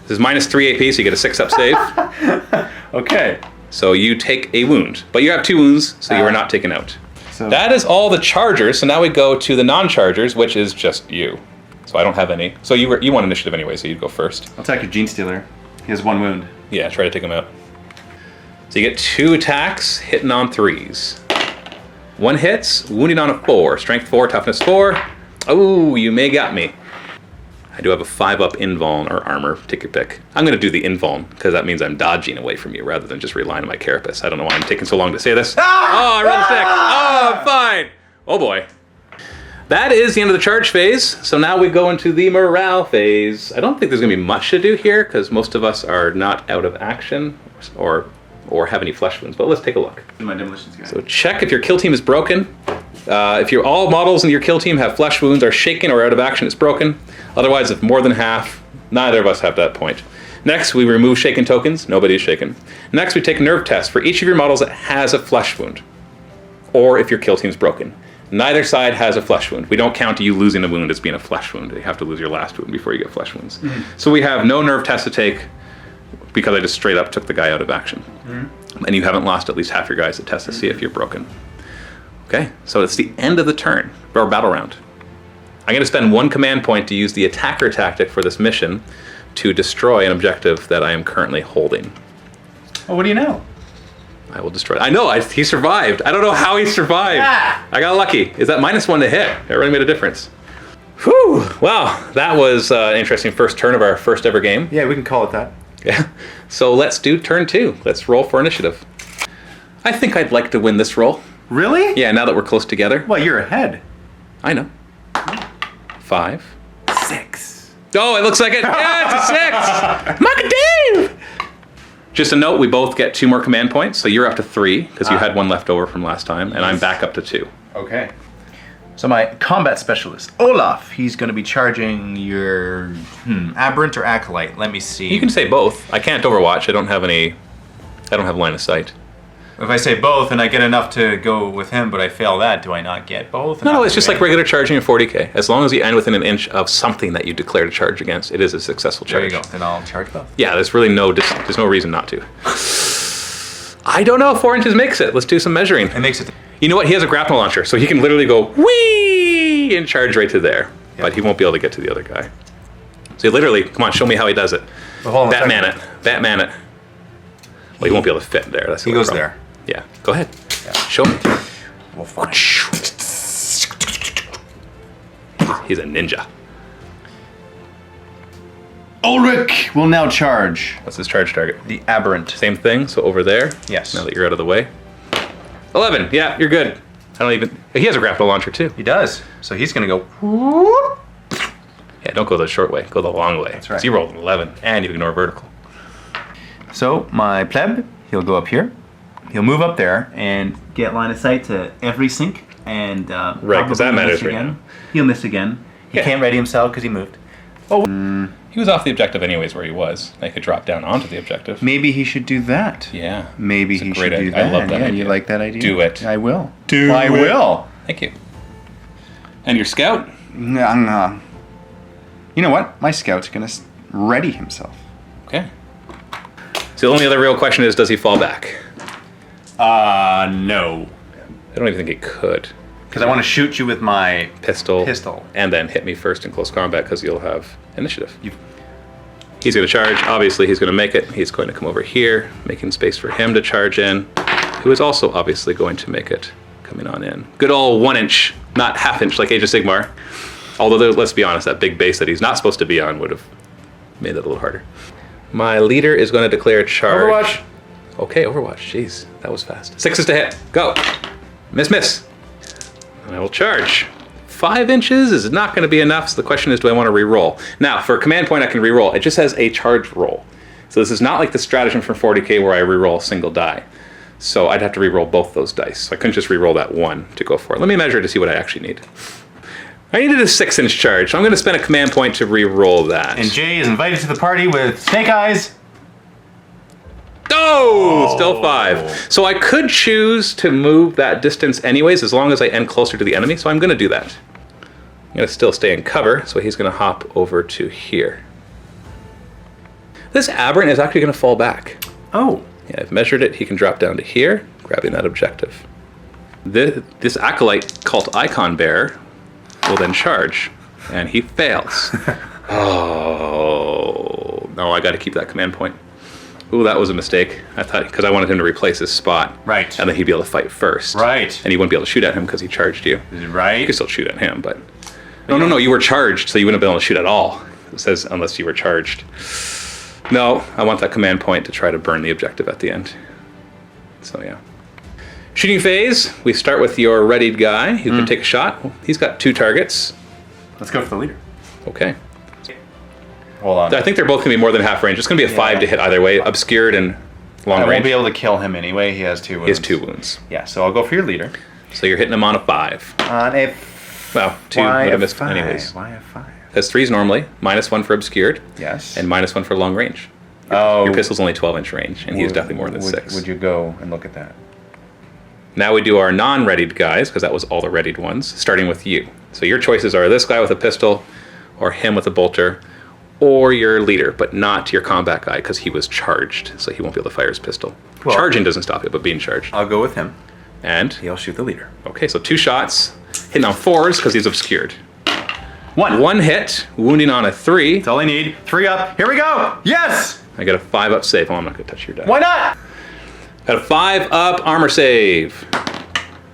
S3: This is -3 AP, so you get a 6-up save.
S5: Okay.
S3: So you take a wound, but you have 2 wounds, so you are not taken out.
S5: So
S3: That is all the chargers. So now we go to the non-chargers, which is just you. So I don't have any. So you want initiative anyway, so you'd go first.
S5: I'll attack your Genestealer. He has 1 wound.
S3: Yeah, try to take him out. So you get 2 attacks, hitting on 3s. 1 hits, wounding on a 4. Strength 4, toughness 4. Oh, you may got me. I do have a 5-up invuln or armor. Take your pick. I'm going to do the invuln because that means I'm dodging away from you rather than just relying on my carapace. I don't know why I'm taking so long to say this. Oh, I rolled a 6. Oh, I'm fine. Oh boy. That is the end of the charge phase. So now we go into the morale phase. I don't think there's going to be much to do here because most of us are not out of action or have any flesh wounds. But let's take a look.
S5: My demolitions guy.
S3: So check if your kill team is broken. If all models in your kill team have flesh wounds, are shaken, or out of action, it's broken. Otherwise, if more than half, neither of us have that point. Next, we remove shaken tokens. Nobody is shaken. Next, we take a nerve test for each of your models that has a flesh wound, or if your kill team's broken. Neither side has a flesh wound. We don't count you losing a wound as being a flesh wound. You have to lose your last wound before you get flesh wounds. Mm-hmm. So we have no nerve test to take because I just straight up took the guy out of action. Mm-hmm. And you haven't lost at least half your guys to test to see if you're broken. Okay, so it's the end of the turn, or battle round. I'm going to spend 1 command point to use the attacker tactic for this mission to destroy an objective that I am currently holding.
S5: Oh, what do you know?
S3: I will destroy it. I know, he survived. I don't know how he survived.
S5: Ah!
S3: I got lucky. Is that -1 to hit? It really made a difference. Whew, wow, that was an interesting first turn of our first ever game.
S5: Yeah, we can call it that.
S3: Yeah. So let's do turn 2. Let's roll for initiative. I think I'd like to win this roll.
S5: Really?
S3: Yeah, now that we're close together.
S5: Well, you're ahead.
S3: I know. 5.
S5: 6.
S3: Oh, it looks like it. Yeah, it's a 6. Mark Dave! Just a note, we both get 2 more command points, so you're up to 3, because you had 1 left over from last time, and I'm back up to 2.
S5: Okay. So my combat specialist, Olaf, he's going to be charging your Aberrant or Acolyte. Let me see.
S3: You can say both. I can't overwatch. I don't have line of sight.
S5: If I say both and I get enough to go with him, but I fail that, do I not get both?
S3: No, it's just like regular charging in 40k. As long as you end within an inch of something that you declare to charge against, it is a successful charge.
S5: There you go. Then I'll charge both.
S3: Yeah, there's really there's no reason not to. I don't know if 4 inches makes it. Let's do some measuring.
S5: It makes it.
S3: You know what? He has a grapple launcher, so he can literally go whee and charge right to there. Yep. But he won't be able to get to the other guy. So he literally, come on, show me how he does it. Batman it. Batman it. Well, he won't be able to fit there. That's
S5: he goes there.
S3: Yeah, go ahead. Yeah. Show me.
S5: We'll find.
S3: He's a ninja.
S5: Ulrich will now charge.
S3: What's his charge target?
S5: The Aberrant.
S3: Same thing, so over there.
S5: Yes.
S3: Now that you're out of the way. 11, yeah, you're good. He has a grapple launcher too.
S5: He does. So he's going to go. Whoop.
S3: Yeah, don't go the short way, go the long way.
S5: That's right.
S3: 'Cause you rolled an 11, and you ignore vertical.
S5: So my pleb, he'll go up here. He'll move up there and get line of sight to every sink. And
S3: right, because that matters right
S5: again.
S3: now.
S5: He'll miss again. He
S3: Yeah.
S5: can't ready himself because he moved.
S3: He was off the objective anyways where he was. They could drop down onto the objective.
S5: Maybe he should do that.
S3: Yeah.
S5: Maybe
S3: It's a
S5: he
S3: great
S5: should do
S3: idea.
S5: that.
S3: I love that
S5: yeah,
S3: idea.
S5: You like that idea?
S3: Do it.
S5: I will.
S3: I
S5: will.
S3: Thank you. And your scout?
S5: No. You know what? My scout's going to ready himself.
S3: Okay. So the only other real question is, does he fall back?
S5: No.
S3: I don't even think he could.
S5: Because I want to shoot you with my
S3: Pistol.
S5: Pistol.
S3: And then hit me first in close combat because you'll have initiative. He's going to charge. Obviously, he's going to make it. He's going to come over here, making space for him to charge in, who is also obviously going to make it, coming on in. Good old 1 inch, not half inch like Age of Sigmar. Although, let's be honest, that big base that he's not supposed to be on would have made it a little harder. My leader is going to declare charge.
S5: Overwatch.
S3: Okay, Overwatch. Jeez, that was fast. 6 to hit. Go. Miss. And I will charge. 5 inches is not going to be enough, so the question is, do I want to re-roll? Now, for a command point, I can re-roll. It just has a charge roll. So this is not like the stratagem from 40k where I re-roll a single die. So I'd have to re-roll both those dice. So I couldn't just re-roll that one to go for it. Let me measure to see what I actually need. I needed a 6-inch charge, so I'm going to spend a command point to re-roll that.
S5: And Jay is invited to the party with snake eyes.
S3: Oh, still 5. So I could choose to move that distance anyways, as long as I end closer to the enemy, so I'm going to do that. I'm going to still stay in cover, so he's going to hop over to here. This Aberrant is actually going to fall back.
S5: Oh.
S3: Yeah, I've measured it. He can drop down to here, grabbing that objective. This Acolyte Cult Icon Bearer will then charge, and he fails. Oh, no, I got to keep that command point. Ooh, that was a mistake. I thought, because I wanted him to replace his spot.
S5: Right.
S3: And then he'd be able to fight first.
S5: Right.
S3: And you wouldn't be able to shoot at him because he charged you.
S5: Right.
S3: You could still shoot at him, but... No, you were charged, so you wouldn't have been able to shoot at all. It says, unless you were charged. No, I want that command point to try to burn the objective at the end. So, yeah. Shooting phase, we start with your readied guy. You can take a shot. He's got 2 targets.
S5: Let's go for the leader.
S3: Okay.
S5: Hold on.
S3: I think they're both going to be more than half range. It's going to be a 5 to hit either way, obscured and long
S5: I
S3: range.
S5: won't be able to kill him anyway. He has 2 wounds.
S3: He has 2 wounds.
S5: Yeah, so I'll go for your leader.
S3: So you're hitting him on a 5.
S5: On a...
S3: Well, 2 would have missed
S5: 5?
S3: anyways.
S5: Why a 5?
S3: Has 3s normally, -1 for obscured,
S5: Yes.
S3: and -1 for long range. Your pistol's only 12-inch range, and he's definitely more than 6.
S5: Would you go and look at that?
S3: Now we do our non-readied guys, because that was all the readied ones, starting with you. So your choices are this guy with a pistol, or him with a bolter, or your leader, but not your combat guy, because he was charged, so he won't be able to fire his pistol.
S5: Well,
S3: Charging doesn't stop it, but being charged.
S5: I'll go with him.
S3: And?
S5: He'll shoot the leader.
S3: Okay, so 2 shots, hitting on 4s, because he's obscured.
S5: 1.
S3: 1 hit, wounding on a 3.
S5: That's all I need. 3 up. Here we go. Yes!
S3: I got a 5 up save. Oh, I'm not going to touch your die.
S5: Why not?
S3: Got a 5 up armor save.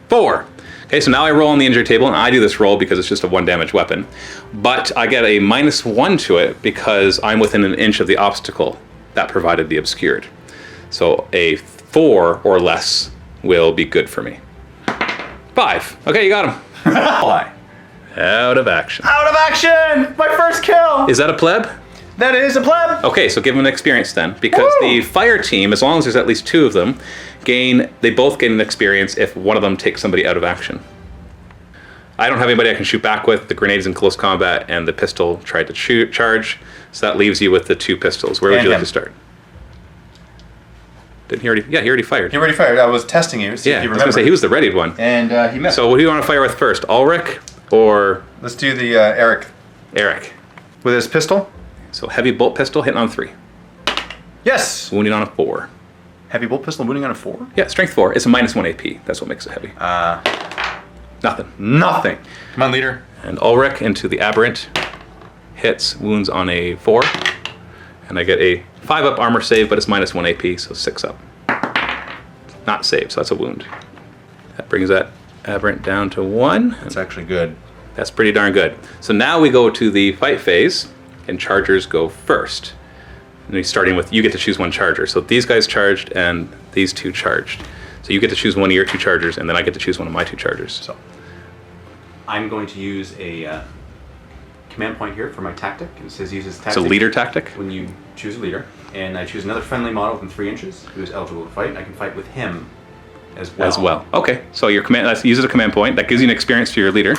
S3: 4. Okay, so now I roll on the injury table, and I do this roll because it's just a 1 damage weapon. But I get a -1 to it because I'm within an inch of the obstacle that provided the obscured. So a 4 or less will be good for me. 5. Okay, you got him.
S5: Why?
S3: Out of action.
S5: Out of action! My first kill!
S3: Is that a pleb?
S5: That is a pleb!
S3: Okay, so give them an experience then, because the fire team, as long as there's at least 2 of them, they both gain an experience if one of them takes somebody out of action. I don't have anybody I can shoot back with. The grenade's in close combat, and the pistol tried to charge, so that leaves you with the 2 pistols. Where would you like to start? Didn't he already? Yeah, he already fired.
S5: He already fired. I was testing you. See
S3: Yeah,
S5: if you
S3: I was going to say, he was the readied one.
S5: And he missed.
S3: So what do you want to fire with first? Ulrich or
S5: Let's do the Eric.
S3: Eric?
S5: With his pistol?
S3: So heavy bolt pistol hitting on 3.
S5: Yes!
S3: Wounding on a 4.
S5: Heavy bolt pistol wounding on a 4?
S3: Yeah, strength 4. It's a -1 AP. That's what makes it heavy. Nothing.
S5: Nothing. Come on, leader.
S3: And Ulrich into the Aberrant. Hits, wounds on a 4. And I get a 5 up armor save, but it's -1 AP, so 6 up. Not save, so that's a wound. That brings that Aberrant down to 1.
S5: That's actually good.
S3: That's pretty darn good. So now we go to the fight phase, and chargers go first. And you're starting with, you get to choose 1 charger. So these guys charged, and these 2 charged. So you get to choose 1 of your 2 chargers, and then I get to choose 1 of my 2 chargers.
S2: So I'm going to use a command point here for my tactic. It says use this tactic.
S3: So leader tactic?
S2: When you choose a leader, and I choose another friendly model within 3 inches who is eligible to fight, I can fight with him as well.
S3: Okay, so your command, that uses a command point. That gives you an experience to your leader.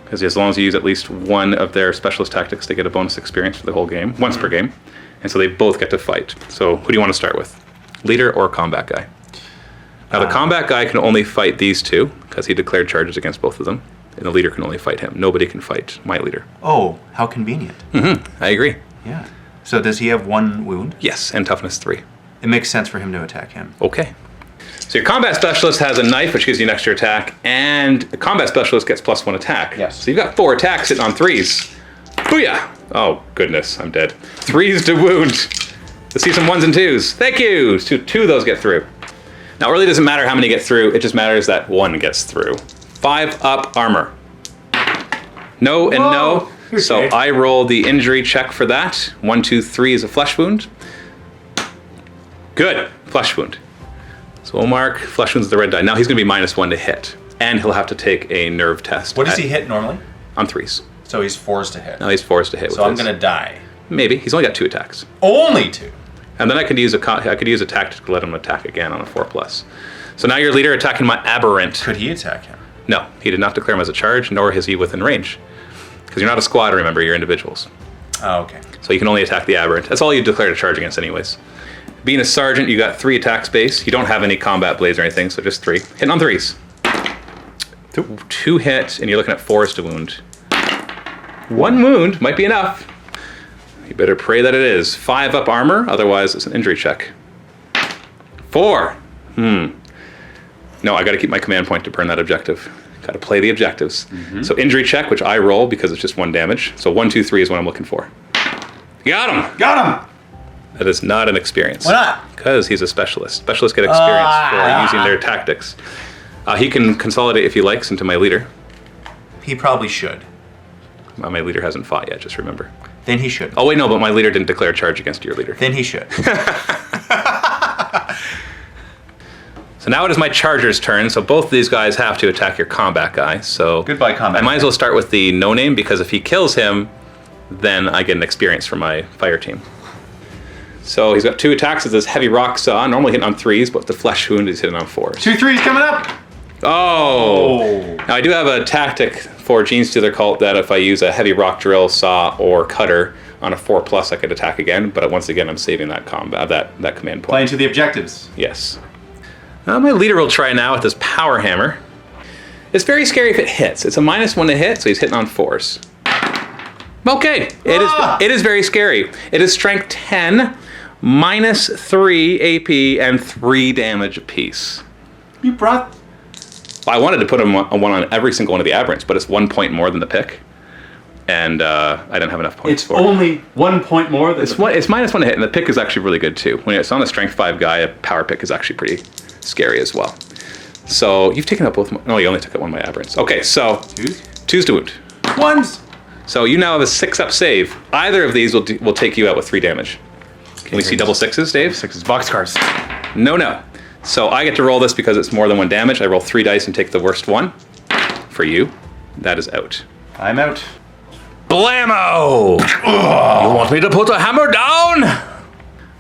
S3: Because as long as you use at least 1 of their specialist tactics, they get a bonus experience for the whole game, once per game. And so they both get to fight. So who do you want to start with? Leader or combat guy? Now the combat guy can only fight these 2, because he declared charges against both of them. And the leader can only fight him. Nobody can fight my leader.
S5: Oh, how convenient.
S3: I agree.
S5: Yeah. So does he have 1 wound?
S3: Yes, and toughness 3.
S5: It makes sense for him to attack him.
S3: Okay. So your combat specialist has a knife, which gives you an extra attack, and the combat specialist gets +1 attack.
S5: Yes.
S3: So you've got 4 attacks sitting on 3s. Booyah! Oh, goodness, I'm dead. 3s to wound. Let's see some 1s and 2s. Thank you! So 2 of those get through. Now, it really doesn't matter how many get through, it just matters that 1 gets through. 5 up armor. No and no. So I roll the injury check for that. 1, 2, 3 is a flesh wound. Good. Flesh wound. So we'll mark flesh wounds with the red die. Now he's going to be -1 to hit, and he'll have to take a nerve test.
S5: What does he hit normally?
S3: On 3s.
S5: So he's forced to hit.
S3: Now he's forced to hit.
S5: So I'm going to die.
S3: Maybe. He's only got 2 attacks.
S5: Only 2.
S3: And then I could use a tactic to let him attack again on a 4+. So now your leader attacking my aberrant.
S5: Could he attack him?
S3: No, he did not declare him as a charge, nor is he within range. Because you're not a squad, remember, you're individuals.
S5: Oh, okay.
S3: So you can only attack the aberrant. That's all you declared a charge against anyways. Being a sergeant, you got 3 attack space. You don't have any combat blades or anything, so just 3. Hitting on 3s. 2 hits, and you're looking at 4s to wound. 1 wound might be enough. You better pray that it is. 5 up armor, otherwise it's an injury check. 4. No, I gotta keep my command point to burn that objective. Gotta play the objectives. So injury check, which I roll because it's just 1 damage. So 1, 2, 3 is what I'm looking for. Got him!
S5: Got him!
S3: That is not an experience.
S5: Why not?
S3: Because he's a specialist. Specialists get experience for using their tactics. He can consolidate if he likes into my leader.
S5: He probably should.
S3: My leader hasn't fought yet, just remember.
S5: Then he should.
S3: Oh wait, no, but my leader didn't declare a charge against your leader.
S5: Then he should.
S3: So now it is my charger's turn, so both of these guys have to attack your combat guy. So
S5: Goodbye, combat
S3: I might as
S5: guy.
S3: well start with the no-name, because if he kills him, then I get an experience for my fire team. So he's got 2 attacks with this heavy rock saw, normally hitting on 3s, but with the flesh wound he's hitting on 4s.
S5: 2 3s coming up!
S3: Oh! Now I do have a tactic for Genestealer Cult that if I use a heavy rock drill, saw, or cutter on a 4+, I could attack again, but once again I'm saving that combat, that command point.
S5: Playing to the objectives.
S3: Yes. My leader will try now with this power hammer. It's very scary if it hits. It's a -1 to hit, so he's hitting on 4s. Okay, it is very scary. It is strength 10, -3 AP, and 3 damage apiece.
S5: You brought...
S3: I wanted to put him on 1 on every single one of the aberrants, but it's 1 point more than the pick. And I didn't have enough points for it.
S5: It's only 1 point more than...
S3: It's -1 to hit, and the pick is actually really good too. When it's on a strength 5 guy, a power pick is actually pretty scary as well. So you've taken out both. No, you only took out 1 of my aberrants. Okay, so 2s to wound.
S5: 1s.
S3: So you now have a 6-up save. Either of these will take you out with 3 damage. Can we see double 6s, Dave?
S5: 6s. Boxcars.
S3: No. So I get to roll this because it's more than 1 damage. I roll 3 dice and take the worst one. For you, that is out.
S5: I'm out.
S3: Blammo! You want me to put a hammer down?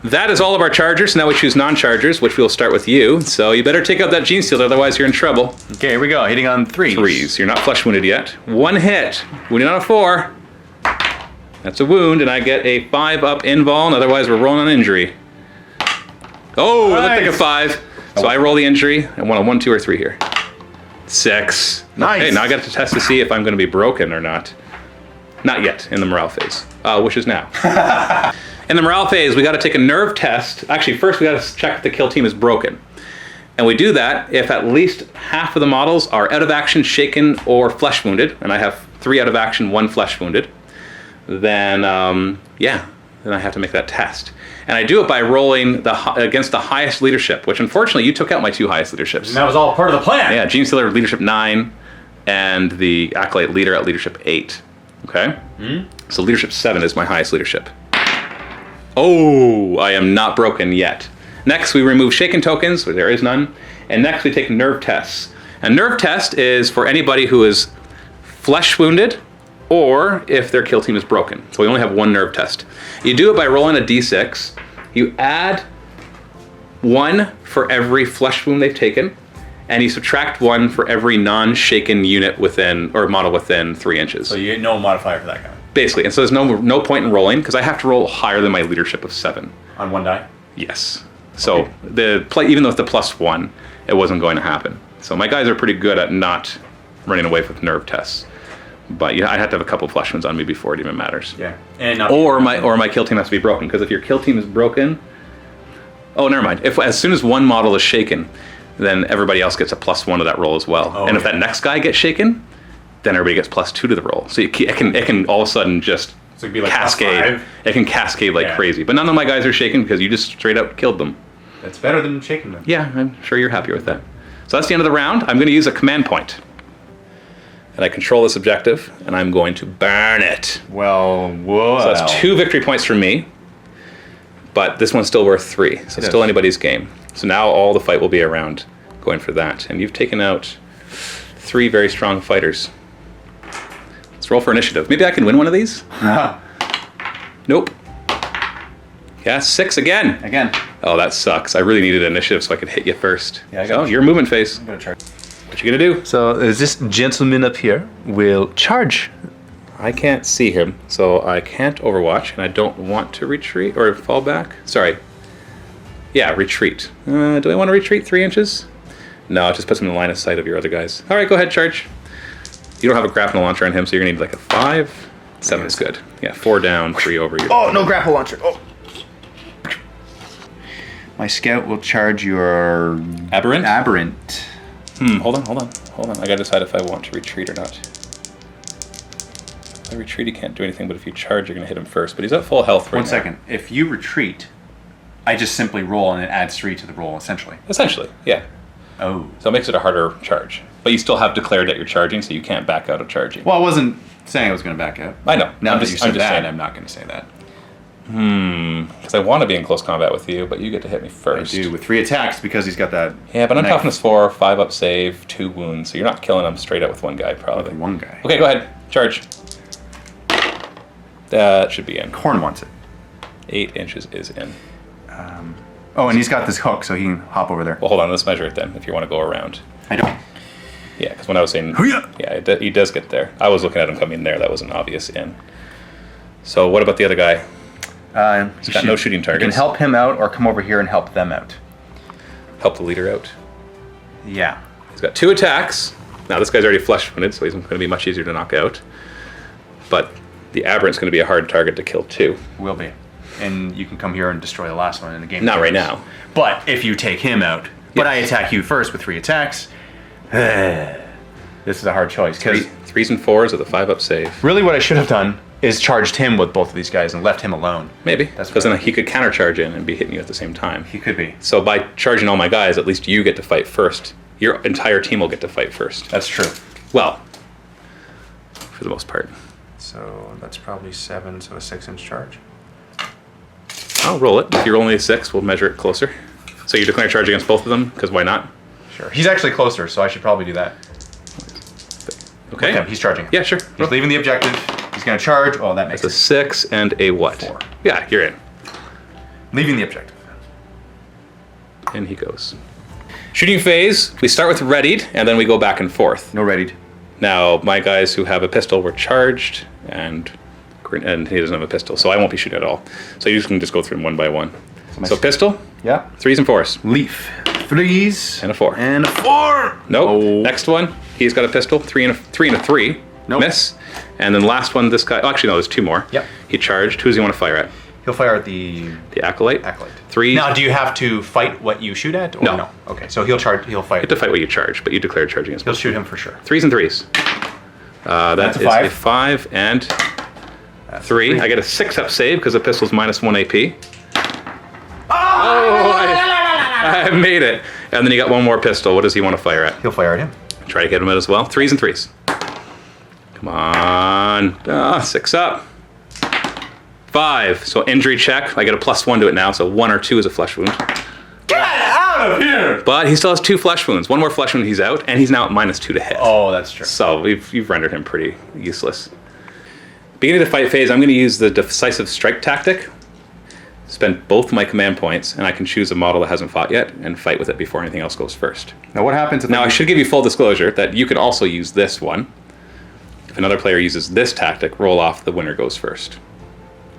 S3: That is all of our chargers. Now we choose non-chargers, which we'll start with you. So you better take out that Genestealer, otherwise you're in trouble.
S5: Okay, here we go. Hitting on 3s.
S3: 3s. You're not flesh wounded yet. 1 hit. Wounded on a 4. That's a wound, and I get a 5-up invul, and otherwise we're rolling on injury. Oh, it looked like a 5. So I roll the injury, and 1 on 1, 2, or 3 here. 6.
S5: Nice.
S3: Okay, now I got to test to see if I'm going to be broken or not. Not yet, in the morale phase. Which is now. In the morale phase, we got to take a nerve test. Actually, first we got to check if the kill team is broken. And we do that if at least half of the models are out of action, shaken, or flesh wounded. And I have 3 out of action, 1 flesh wounded. Then I have to make that test. And I do it by rolling against the highest leadership, which unfortunately you took out my 2 highest leaderships.
S5: And that was all part of the plan.
S3: Yeah, Genestealer leadership 9, and the Acolyte leader at leadership 8. Okay? So leadership 7 is my highest leadership. Oh, I am not broken yet. Next, we remove shaken tokens, where there is none. And next, we take nerve tests. A nerve test is for anybody who is flesh wounded, or if their kill team is broken. So we only have 1 nerve test. You do it by rolling a d6. You add 1 for every flesh wound they've taken, and you subtract 1 for every non-shaken unit within, or model within 3 inches.
S5: So you get no modifier for that guy.
S3: Basically, and so there's no point in rolling, because I have to roll higher than my leadership of 7.
S5: On 1 die?
S3: Yes. So even though it's the +1, it wasn't going to happen. So my guys are pretty good at not running away with nerve tests. But I have to have a couple flesh wounds on me before it even matters.
S5: Yeah. And not
S3: or my kill team has to be broken, because if your kill team is broken, oh, never mind. As soon as 1 model is shaken, then everybody else gets a +1 to that roll as well.
S5: Oh,
S3: and if that next guy gets shaken, then everybody gets +2 to the roll. So it can all of a sudden just
S5: So it'd be like
S3: cascade.
S5: +5.
S3: It can cascade like crazy. But none of my guys are shaken because you just straight up killed them.
S5: That's better than shaking them.
S3: Yeah, I'm sure you're happy with that. So that's the end of the round. I'm going to use a command point. And I control this objective, and I'm going to burn it.
S5: Well, whoa.
S3: So that's 2 victory points for me. But this one's still worth 3. So it's still anybody's game. So now all the fight will be around going for that. And you've taken out 3 very strong fighters. Let's roll for initiative. Maybe I can win one of these? Nope. Yeah, 6 again.
S5: Again.
S3: Oh, that sucks. I really needed initiative so I could hit you first.
S5: Yeah, I got
S3: so, your movement phase.
S5: I'm gonna charge.
S3: What you gonna do?
S5: So this gentleman up here will charge.
S3: I can't see him, so I can't overwatch, and I don't want to retreat or fall back. Sorry. Yeah, retreat. Do I want to retreat 3 inches? No, it just puts him in the line of sight of your other guys. All right, go ahead, charge. You don't have a grapnel launcher on him, so you're gonna need like a 5. 7 is good. Yeah, 4 down, 3 over your.
S5: Oh, no grapple launcher. Oh. My scout will charge your
S3: Aberrant?
S5: Aberrant.
S3: Hold on. I gotta decide if I want to retreat or not. If I retreat, he can't do anything, but if you charge, you're gonna hit him first. But he's at full health right now.
S5: 1 second. If you retreat, I just simply roll and it adds 3 to the roll, essentially.
S3: Essentially, yeah.
S5: Oh.
S3: So it makes it a harder charge. But you still have declared that you're charging, so you can't back out of charging.
S5: Well, I wasn't saying I was going to back out.
S3: I know.
S5: Now that you said that,
S3: saying.
S5: I'm not going to say that.
S3: Because I want to be in close combat with you, but you get to hit me
S5: I
S3: first.
S5: do, with 3 attacks because he's got that.
S3: Yeah, but I'm
S5: knife.
S3: toughness 4, 5 up save, 2 wounds, so you're not killing him straight up with one guy, probably.
S5: One guy.
S3: Okay, go ahead. Charge. That should be in.
S5: Korn wants it.
S3: 8 inches is in.
S5: Oh, and he's got this hook, so he can hop over there.
S3: Well, hold on. Let's measure it then, if you want to go around.
S5: I don't.
S3: Yeah, because when I was saying... Yeah, he does get there. I was looking at him coming there. That was an obvious in. So what about the other guy? He's got no shooting
S5: You
S3: targets.
S5: can help him out or come over here and help them out.
S3: Help the leader out.
S5: Yeah.
S3: He's got 2 attacks. Now, this guy's already flesh-wounded, so he's going to be much easier to knock out. But the Aberrant's going to be a hard target to kill, too.
S5: Will be. And you can come here and destroy the last one in the game.
S3: Not right now.
S5: But if you take him out, but I attack you first with 3 attacks, this is a hard choice. Because
S3: 3s and 4s with a 5 up save.
S5: really what I should have done is charged him with both of these guys and left him alone.
S3: Maybe.
S5: That's
S3: Because
S5: what
S3: then he could countercharge in and be hitting you at the same time.
S5: He could be.
S3: So by charging all my guys, at least you get to fight first. Your entire team will get to fight first.
S5: That's true.
S3: Well, for the most part.
S5: So that's probably 7, so a 6-inch charge.
S3: I'll roll it. If you roll only a 6, we'll measure it closer. So you declare charge against both of them, because why not?
S5: Sure. He's actually closer, so I should probably do that.
S3: Okay.
S5: Yeah, he's charging.
S3: Yeah, sure.
S5: He's leaving the objective. He's going to charge. Oh, that makes
S3: It's a
S5: sense.
S3: 6 and a what?
S5: 4.
S3: Yeah, you're in.
S5: Leaving the objective.
S3: And he goes. Shooting phase, we start with readied, and then we go back and forth.
S5: No readied.
S3: Now, my guys who have a pistol were charged, and he doesn't have a pistol, so I won't be shooting at all. So you can just go through them one by one. So pistol,
S5: Yeah.
S3: 3s and 4s,
S5: Leaf. 3s.
S3: and a 4.
S5: And a 4.
S3: Nope.
S5: Oh.
S3: Next one, he's got a pistol, 3 and a 3.
S5: Nope.
S3: Miss. And then last one, this guy. Oh, actually, no, there's 2 more.
S5: Yep.
S3: He charged. Who does he want to fire at?
S5: He'll fire at the
S3: The acolyte.
S5: acolyte.
S3: 3.
S5: Now, do you have to fight what you shoot at? Or
S3: No.
S5: Okay, so he'll charge. He'll fight.
S3: You have to fight what you charge, but you declared charge against
S5: He'll
S3: both.
S5: shoot him for sure.
S3: 3s and 3s. That
S5: That's
S3: is
S5: a 5.
S3: a 5 and 3. I get a 6 up save because the pistol's minus 1 AP. Oh, I made it. And then you got 1 more pistol. What does he want to fire at?
S5: He'll fire at him.
S3: Try to hit him at as well. 3s and 3s. Come on. 6 up. 5. So injury check. I get a +1 to it now. So 1 or 2 is a flesh wound.
S5: Get out of here!
S3: But he still has 2 flesh wounds. 1 more flesh wound, he's out, and he's now at -2 to hit.
S5: Oh, that's true.
S3: So you've rendered him pretty useless. Beginning of the fight phase, I'm going to use the decisive strike tactic. Spend both my command points, and I can choose a model that hasn't fought yet and fight with it before anything else goes first.
S5: Now, what happens if
S3: Now, I should give you full disclosure that you can also use this one. If another player uses this tactic, roll off, the winner goes first.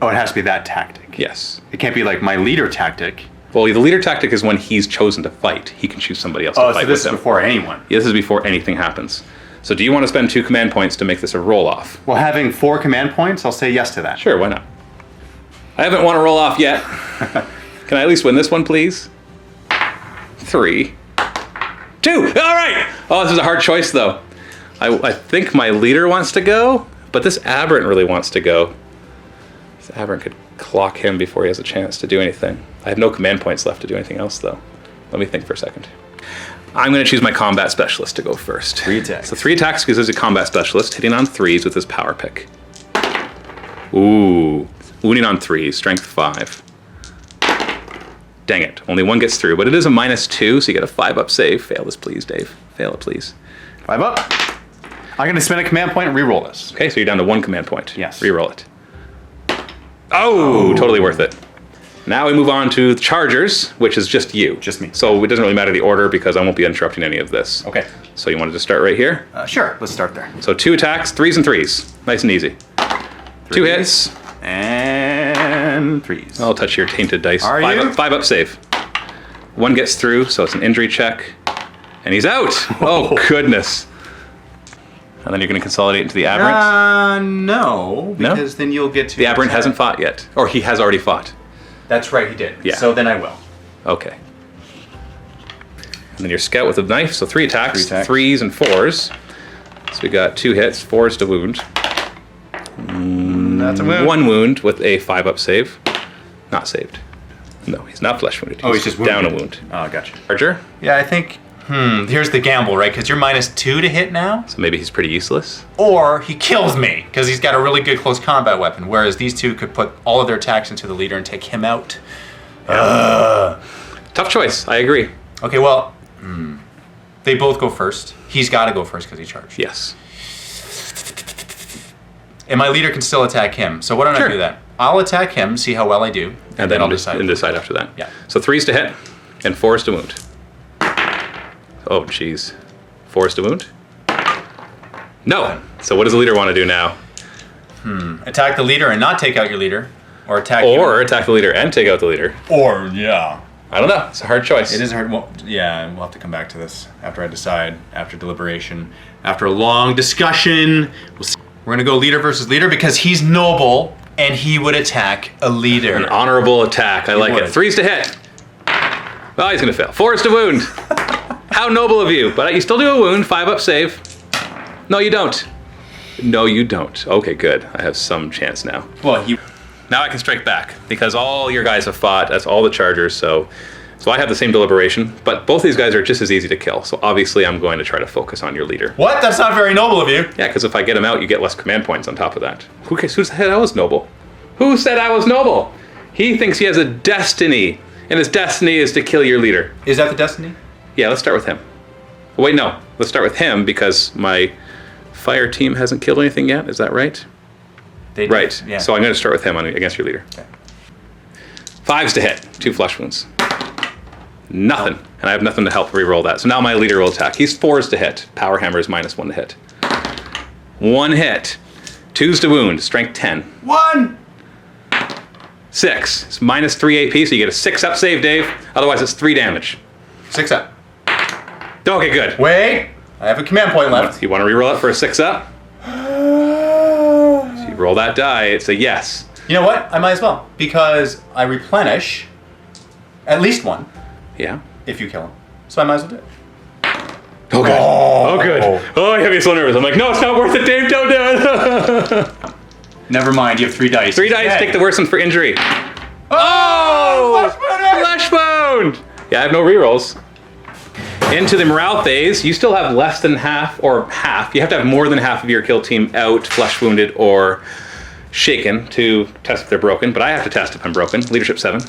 S5: Oh, it has to be that tactic.
S3: Yes.
S5: It can't be like my leader tactic.
S3: Well, the leader tactic is when he's chosen to fight. He can choose somebody else to
S5: Oh,
S3: fight
S5: so this
S3: with
S5: is
S3: him.
S5: before anyone.
S3: Yeah, this is before anything happens. So do you want to spend 2 command points to make this a roll-off?
S5: Well, having 4 command points, I'll say yes to that.
S3: Sure, why not? I haven't won a roll-off yet. Can I at least win this one, please? 3. 2! All right! Oh, this is a hard choice, though. I think my leader wants to go, but this Aberrant really wants to go. This Aberrant could clock him before he has a chance to do anything. I have no command points left to do anything else, though. Let me think for a second. I'm going to choose my combat specialist to go first.
S5: 3 attacks.
S3: So 3 attacks because he's a combat specialist, hitting on 3s with his power pick. Ooh. Wounding on 3s, strength 5. Dang it. Only one gets through, but it is a -2, so you get a 5-up save. Fail this, please, Dave. Fail it, please.
S5: 5 up. I'm going to spend a command point and re-roll this.
S3: Okay, so you're down to 1 command point.
S5: Yes.
S3: Reroll it. Oh, totally worth it. Now we move on to the Chargers, which is just you.
S5: Just me.
S3: So it doesn't really matter the order because I won't be interrupting any of this.
S5: Okay.
S3: So you wanted to start right here?
S5: Sure. Let's start there.
S3: So 2 attacks, 3s and 3s. Nice and easy. 2 hits.
S5: And 3s.
S3: I'll touch your tainted dice.
S5: Are
S3: 5-up save. 1 gets through, so it's an injury check. And he's out. Oh, goodness. And then you're going to consolidate into the Aberrant.
S5: No, because then you'll get to...
S3: The Aberrant hasn't fought yet. Or he has already fought.
S5: That's right, he did.
S3: Yeah.
S5: So then I will.
S3: Okay. And then your scout with a knife, so 3 attacks,
S5: 3 attacks.
S3: 3s and 4s. So we got 2 hits, 4s to wound.
S5: That's a wound.
S3: 1 wound with a 5-up save. Not saved. No, he's not flesh wounded.
S5: Oh, he's just
S3: down a
S5: wounded.
S3: wound.
S5: Oh, gotcha.
S3: Charger.
S5: Yeah, I think... here's the gamble, right? Because you're -2 to hit now.
S3: So maybe he's pretty useless.
S5: Or he kills me, because he's got a really good close combat weapon, whereas these two could put all of their attacks into the leader and take him out.
S3: Tough choice. I agree.
S5: Okay, well, they both go first. He's got to go first because he charged.
S3: Yes.
S5: And my leader can still attack him. So why don't I do that? I'll attack him, see how well I do,
S3: And then
S5: I'll decide.
S3: And decide after that.
S5: Yeah.
S3: So 3s to hit and 4s to wound. Oh, jeez. 4s to wound? No. So what does the leader want to do now?
S5: Attack the leader and not take out your leader, or attack
S3: Or attack the leader and take out the leader.
S5: Or yeah.
S3: I don't know. It's a hard choice.
S5: It is hard. Well, yeah, we'll have to come back to this after I decide, after deliberation, after a long discussion. We're gonna go leader versus leader because he's noble and he would attack a leader.
S3: An honorable attack. I like
S5: would.
S3: it. 3s to hit. Oh, he's going to fail. 4s to wound. How noble of you. But you still do a wound. 5-up save. No, you don't. No, you don't. Okay, good. I have some chance now.
S5: Well, you.
S3: Now I can strike back because all your guys have fought. That's all the Chargers. So I have the same deliberation. But both these guys are just as easy to kill. So obviously I'm going to try to focus on your leader.
S5: What? That's not very noble of you.
S3: Yeah, because if I get him out, you get less command points on top of that. Who said I was noble? Who said I was noble? He thinks he has a destiny, and his destiny is to kill your leader.
S5: Is that the destiny?
S3: Yeah, let's start with him. Wait, no. Let's start with him because my fire team hasn't killed anything yet. Is that right?
S5: They
S3: Right.
S5: did, yeah.
S3: So I'm going to start with him against your leader.
S5: Okay.
S3: 5s to hit. 2 flesh wounds. Nothing. And I have nothing to help re-roll that. So now my leader will attack. He's 4s to hit. Power hammer is -1 to hit. 1 hit. 2s to wound. Strength 10.
S5: 1.
S3: 6. It's -3 AP, so you get a 6-up save, Dave. Otherwise, it's 3 damage.
S5: 6 up.
S3: Okay, good.
S5: Wait. I have a command point left.
S3: You want to re-roll it for a 6-up? So you roll that die. It's a yes.
S5: You know what? I might as well because I replenish at least 1
S3: Yeah.
S5: if you kill him. So I might as well do it.
S3: Oh, good. Oh, good. Oh, you have me so nervous. I'm like, no, it's not worth it, Dave. Don't do it.
S5: Never mind. You have 3 dice.
S3: 3 dice.
S5: Dead.
S3: Take the worst one for injury. Oh! Flesh wound! Yeah, I have no rerolls. Into the morale phase, you still have less than half, or half. You have to have more than half of your kill team out, flesh wounded, or shaken to test if they're broken. But I have to test if I'm broken. Leadership 7.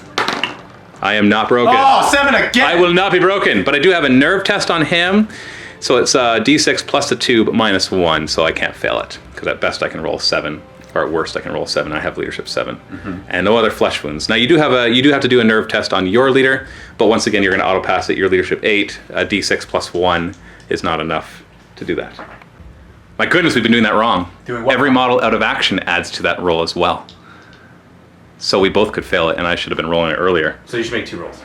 S3: I am not broken.
S5: Oh, 7 again!
S3: I will not be broken, but I do have a nerve test on him. So it's D6 plus the 2, but -1, so I can't fail it. Because at best I can roll 7, or at worst I can roll 7. I have leadership 7, and no other flesh wounds. Now you do have to do a nerve test on your leader, but once again you're going to auto pass it. Your leadership 8, a D6 plus 1 is not enough to do that. My goodness, we've been doing that wrong.
S5: Doing what
S3: Every
S5: wrong?
S3: model out of action adds to that roll as well. So we both could fail it, and I should have been rolling it earlier.
S5: So you should make 2 rolls.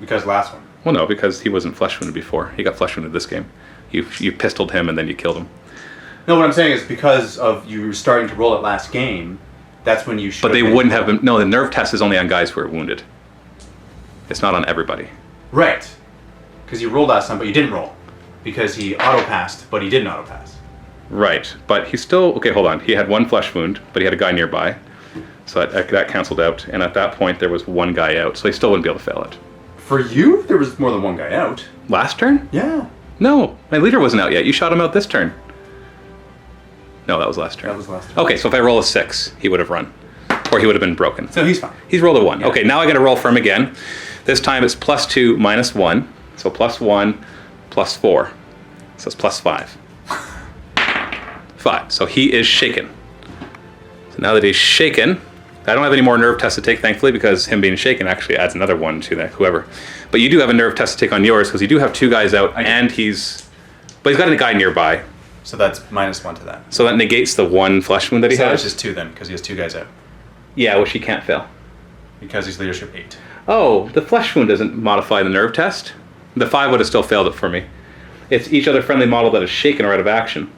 S5: Because last one.
S3: Well, no, because he wasn't flesh wounded before. He got flesh wounded this game. You pistoled him and then you killed him.
S5: No, what I'm saying is because of you starting to roll it last game, that's when you should.
S3: But they wouldn't have been. No, the nerve test is only on guys who are wounded. It's not on everybody.
S5: Right. Because you rolled last time, but you didn't roll. Because he auto-passed, but he didn't auto-pass.
S3: Right, but he's still okay. Hold on. He had 1 flesh wound, but he had a guy nearby, so that canceled out. And at that point, there was 1 guy out, so he still wouldn't be able to fail it.
S5: For you, there was more than 1 guy out.
S3: Last turn?
S5: Yeah.
S3: No, my leader wasn't out yet. You shot him out this turn. No, that was last turn.
S5: That was last turn.
S3: Okay, so if I roll a 6, he would have run, or he would have been broken.
S5: So he's fine.
S3: He's rolled a 1.
S5: Yeah.
S3: Okay, now I got to roll for him again. This time it's +2 -1. So +1 +4. So it's +5. 5. So he is shaken. So now that he's shaken, I don't have any more nerve tests to take, thankfully, because him being shaken actually adds another one to that, whoever. But you do have a nerve test to take on yours, because you do have 2 guys out, and he's got a guy nearby.
S5: So that's -1 to that.
S3: So that negates the 1 flesh wound that he
S5: So
S3: has.
S5: it's just 2 then, because he has 2 guys out.
S3: Yeah, which he can't fail.
S5: Because he's leadership 8.
S3: Oh, the flesh wound doesn't modify the nerve test. The 5 would have still failed it for me. It's each other friendly model that is shaken or out of action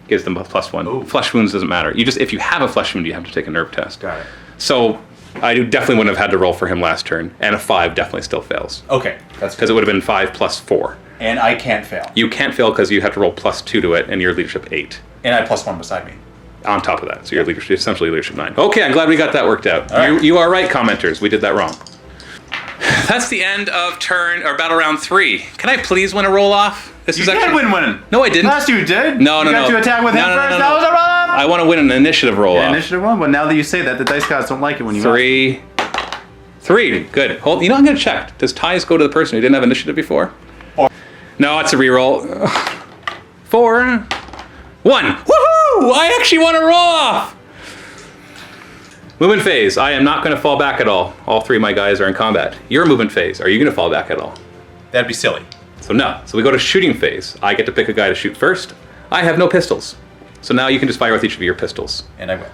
S3: gives them a +1.
S5: Ooh.
S3: Flesh wounds doesn't matter. If you have a flesh wound, you have to take a nerve test.
S5: Got it.
S3: So I definitely wouldn't have had to roll for him last turn, and a 5 definitely still fails.
S5: Okay, that's
S3: Because it would have been 5 + 4.
S5: And I can't fail.
S3: You can't fail because you have to roll +2 to it, and you're leadership 8
S5: And I +1 beside me.
S3: on top of that. So you're leadership, essentially leadership 9. Okay, I'm glad we got that worked out.
S5: All right.
S3: You are right, commenters. We did that wrong. That's the end of battle round 3. Can I please win a roll off? This
S5: You
S3: is
S5: did
S3: actually
S5: win.
S3: No, I didn't.
S5: Last you did.
S3: No,
S5: you got to attack with him first.
S3: No.
S5: That was a roll-off.
S3: I want to win an initiative roll off.
S2: Initiative 1. But now that you say that, the dice gods don't like it when you
S3: 3. Good. Hold. I'm going to check. Does ties go to the person who didn't have initiative before? No, it's a reroll. 4. 1. Woohoo! I actually want to roll off. Movement phase. I am not going to fall back at all. All 3 of my guys are in combat. Your movement phase. Are you going to fall back at all?
S5: That'd be silly.
S3: So no. So we go to shooting phase. I get to pick a guy to shoot first. I have no pistols. So now you can just fire with each of your pistols.
S5: And I will.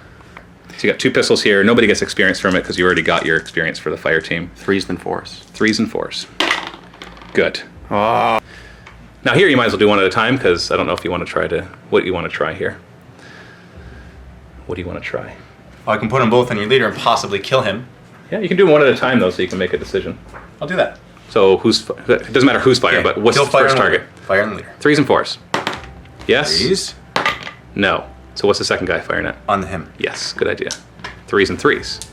S3: So you got 2 pistols here. Nobody gets experience from it because you already got your experience for the fire team.
S2: 3s and 4s.
S3: 3s and 4s. Good.
S2: Oh.
S3: Now here you might as well do one at a time because I don't know if you want to what you want to try here. What do you want to try?
S5: Well, I can put them both on your leader and possibly kill him.
S3: Yeah, you can do them one at a time though so you can make a decision.
S5: I'll do that.
S3: So it doesn't matter who's firing,
S5: Okay,
S3: but what's
S5: kill
S3: the
S5: fire
S3: first
S5: on the
S3: target?
S5: leader. Fire on the leader.
S3: 3s and 4s. Yes?
S5: 3s
S3: No. So what's the second guy firing at?
S5: on him.
S3: Yes, good idea. 3s and 3s.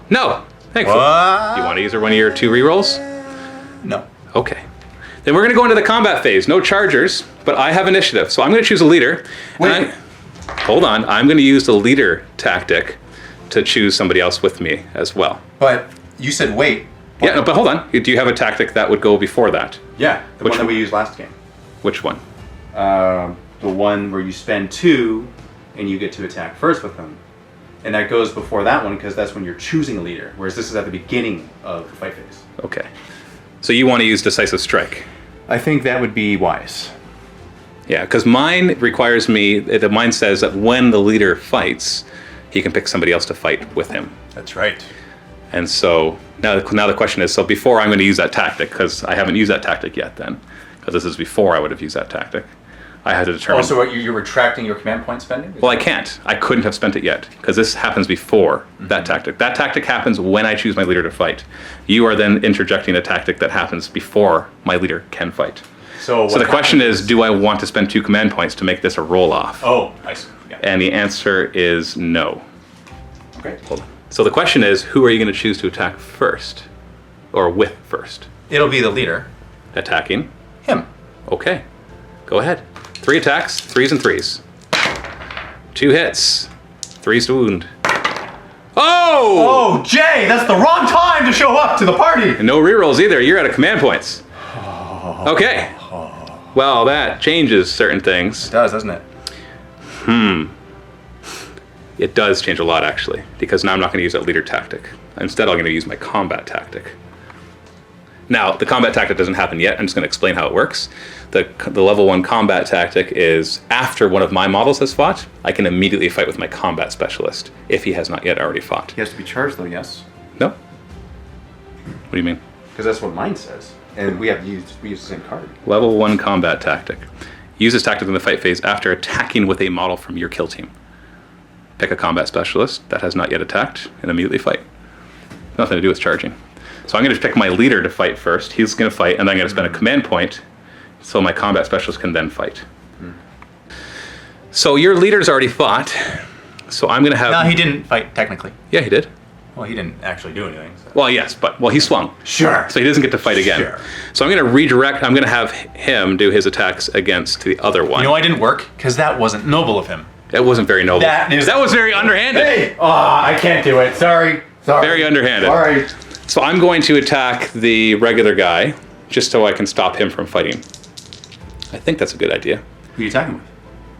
S3: No! Thankfully.
S5: What?
S3: You want to use one of your 2 rerolls?
S5: No.
S3: Okay. Then we're going to go into the combat phase. No chargers, but I have initiative. So I'm going to choose a leader.
S5: Wait.
S3: Hold on. I'm going to use the leader tactic to choose somebody else with me as well.
S5: But you said wait.
S3: Yeah, no, but hold on. Do you have a tactic that would go before that?
S2: Yeah, the
S3: Which
S2: one that
S3: one?
S2: we used last game.
S3: Which one?
S2: The one where you spend 2 and you get to attack first with them. And that goes before that one because that's when you're choosing a leader, whereas this is at the beginning of the fight phase.
S3: Okay. So you want to use decisive strike.
S2: I think that would be wise.
S3: Yeah, because mine requires mine says that when the leader fights, he can pick somebody else to fight with him.
S5: That's right.
S3: And so now the question is, so before I'm going to use that tactic, because I haven't used that tactic yet then, because this is before I would have used that tactic, I had to determine...
S5: Also, what, you're retracting your command point spending?
S3: Well, I can't. I couldn't have spent it yet, because this happens before that tactic. That tactic happens when I choose my leader to fight. You are then interjecting a tactic that happens before my leader can fight.
S5: So
S3: the question is, do I want to spend 2 command points to make this a roll-off?
S5: Oh, I see. Yeah.
S3: And the answer is no.
S5: Okay.
S3: Hold on. So the question is, who are you going to choose to attack first? Or with first?
S5: It'll be the leader.
S3: Attacking?
S5: Him.
S3: Okay. Go ahead. 3 attacks, 3s and 3s. 2 hits, 3s to wound. Oh!
S5: Oh, Jay, that's the wrong time to show up to the party.
S3: And no rerolls either. You're out of command points. Okay. Well, that changes certain things.
S5: It does, doesn't it?
S3: It does change a lot, actually, because now I'm not going to use that leader tactic. Instead, I'm going to use my combat tactic. Now, the combat tactic doesn't happen yet. I'm just going to explain how it works. The level 1 combat tactic is after one of my models has fought, I can immediately fight with my combat specialist if he has not yet already fought.
S2: He has to be charged though, yes?
S3: No? What do you mean?
S2: Because that's what mine says. And we use the same card.
S3: Level 1 combat tactic. Use this tactic in the fight phase after attacking with a model from your kill team. Pick a combat specialist that has not yet attacked and immediately fight. Nothing to do with charging. So I'm going to pick my leader to fight first. He's going to fight, and then I'm going to spend a command point so my combat specialist can then fight. So your leader's already fought. So I'm going to have...
S5: No, he didn't fight, technically.
S3: Yeah, he did.
S5: Well, he didn't actually do anything. So.
S3: Well, yes, but he swung.
S5: Sure.
S3: So he doesn't get to fight again.
S5: Sure.
S3: So I'm going to redirect. I'm going to have him do his attacks against the other one.
S5: You know why it didn't work? Because that wasn't noble of him.
S3: That wasn't very noble.
S5: That
S3: was very underhanded.
S2: Hey! Oh, I can't do it. Sorry.
S3: Very underhanded.
S2: Sorry.
S3: So I'm going to attack the regular guy, just so I can stop him from fighting. I think that's a good idea.
S2: Who are you attacking with?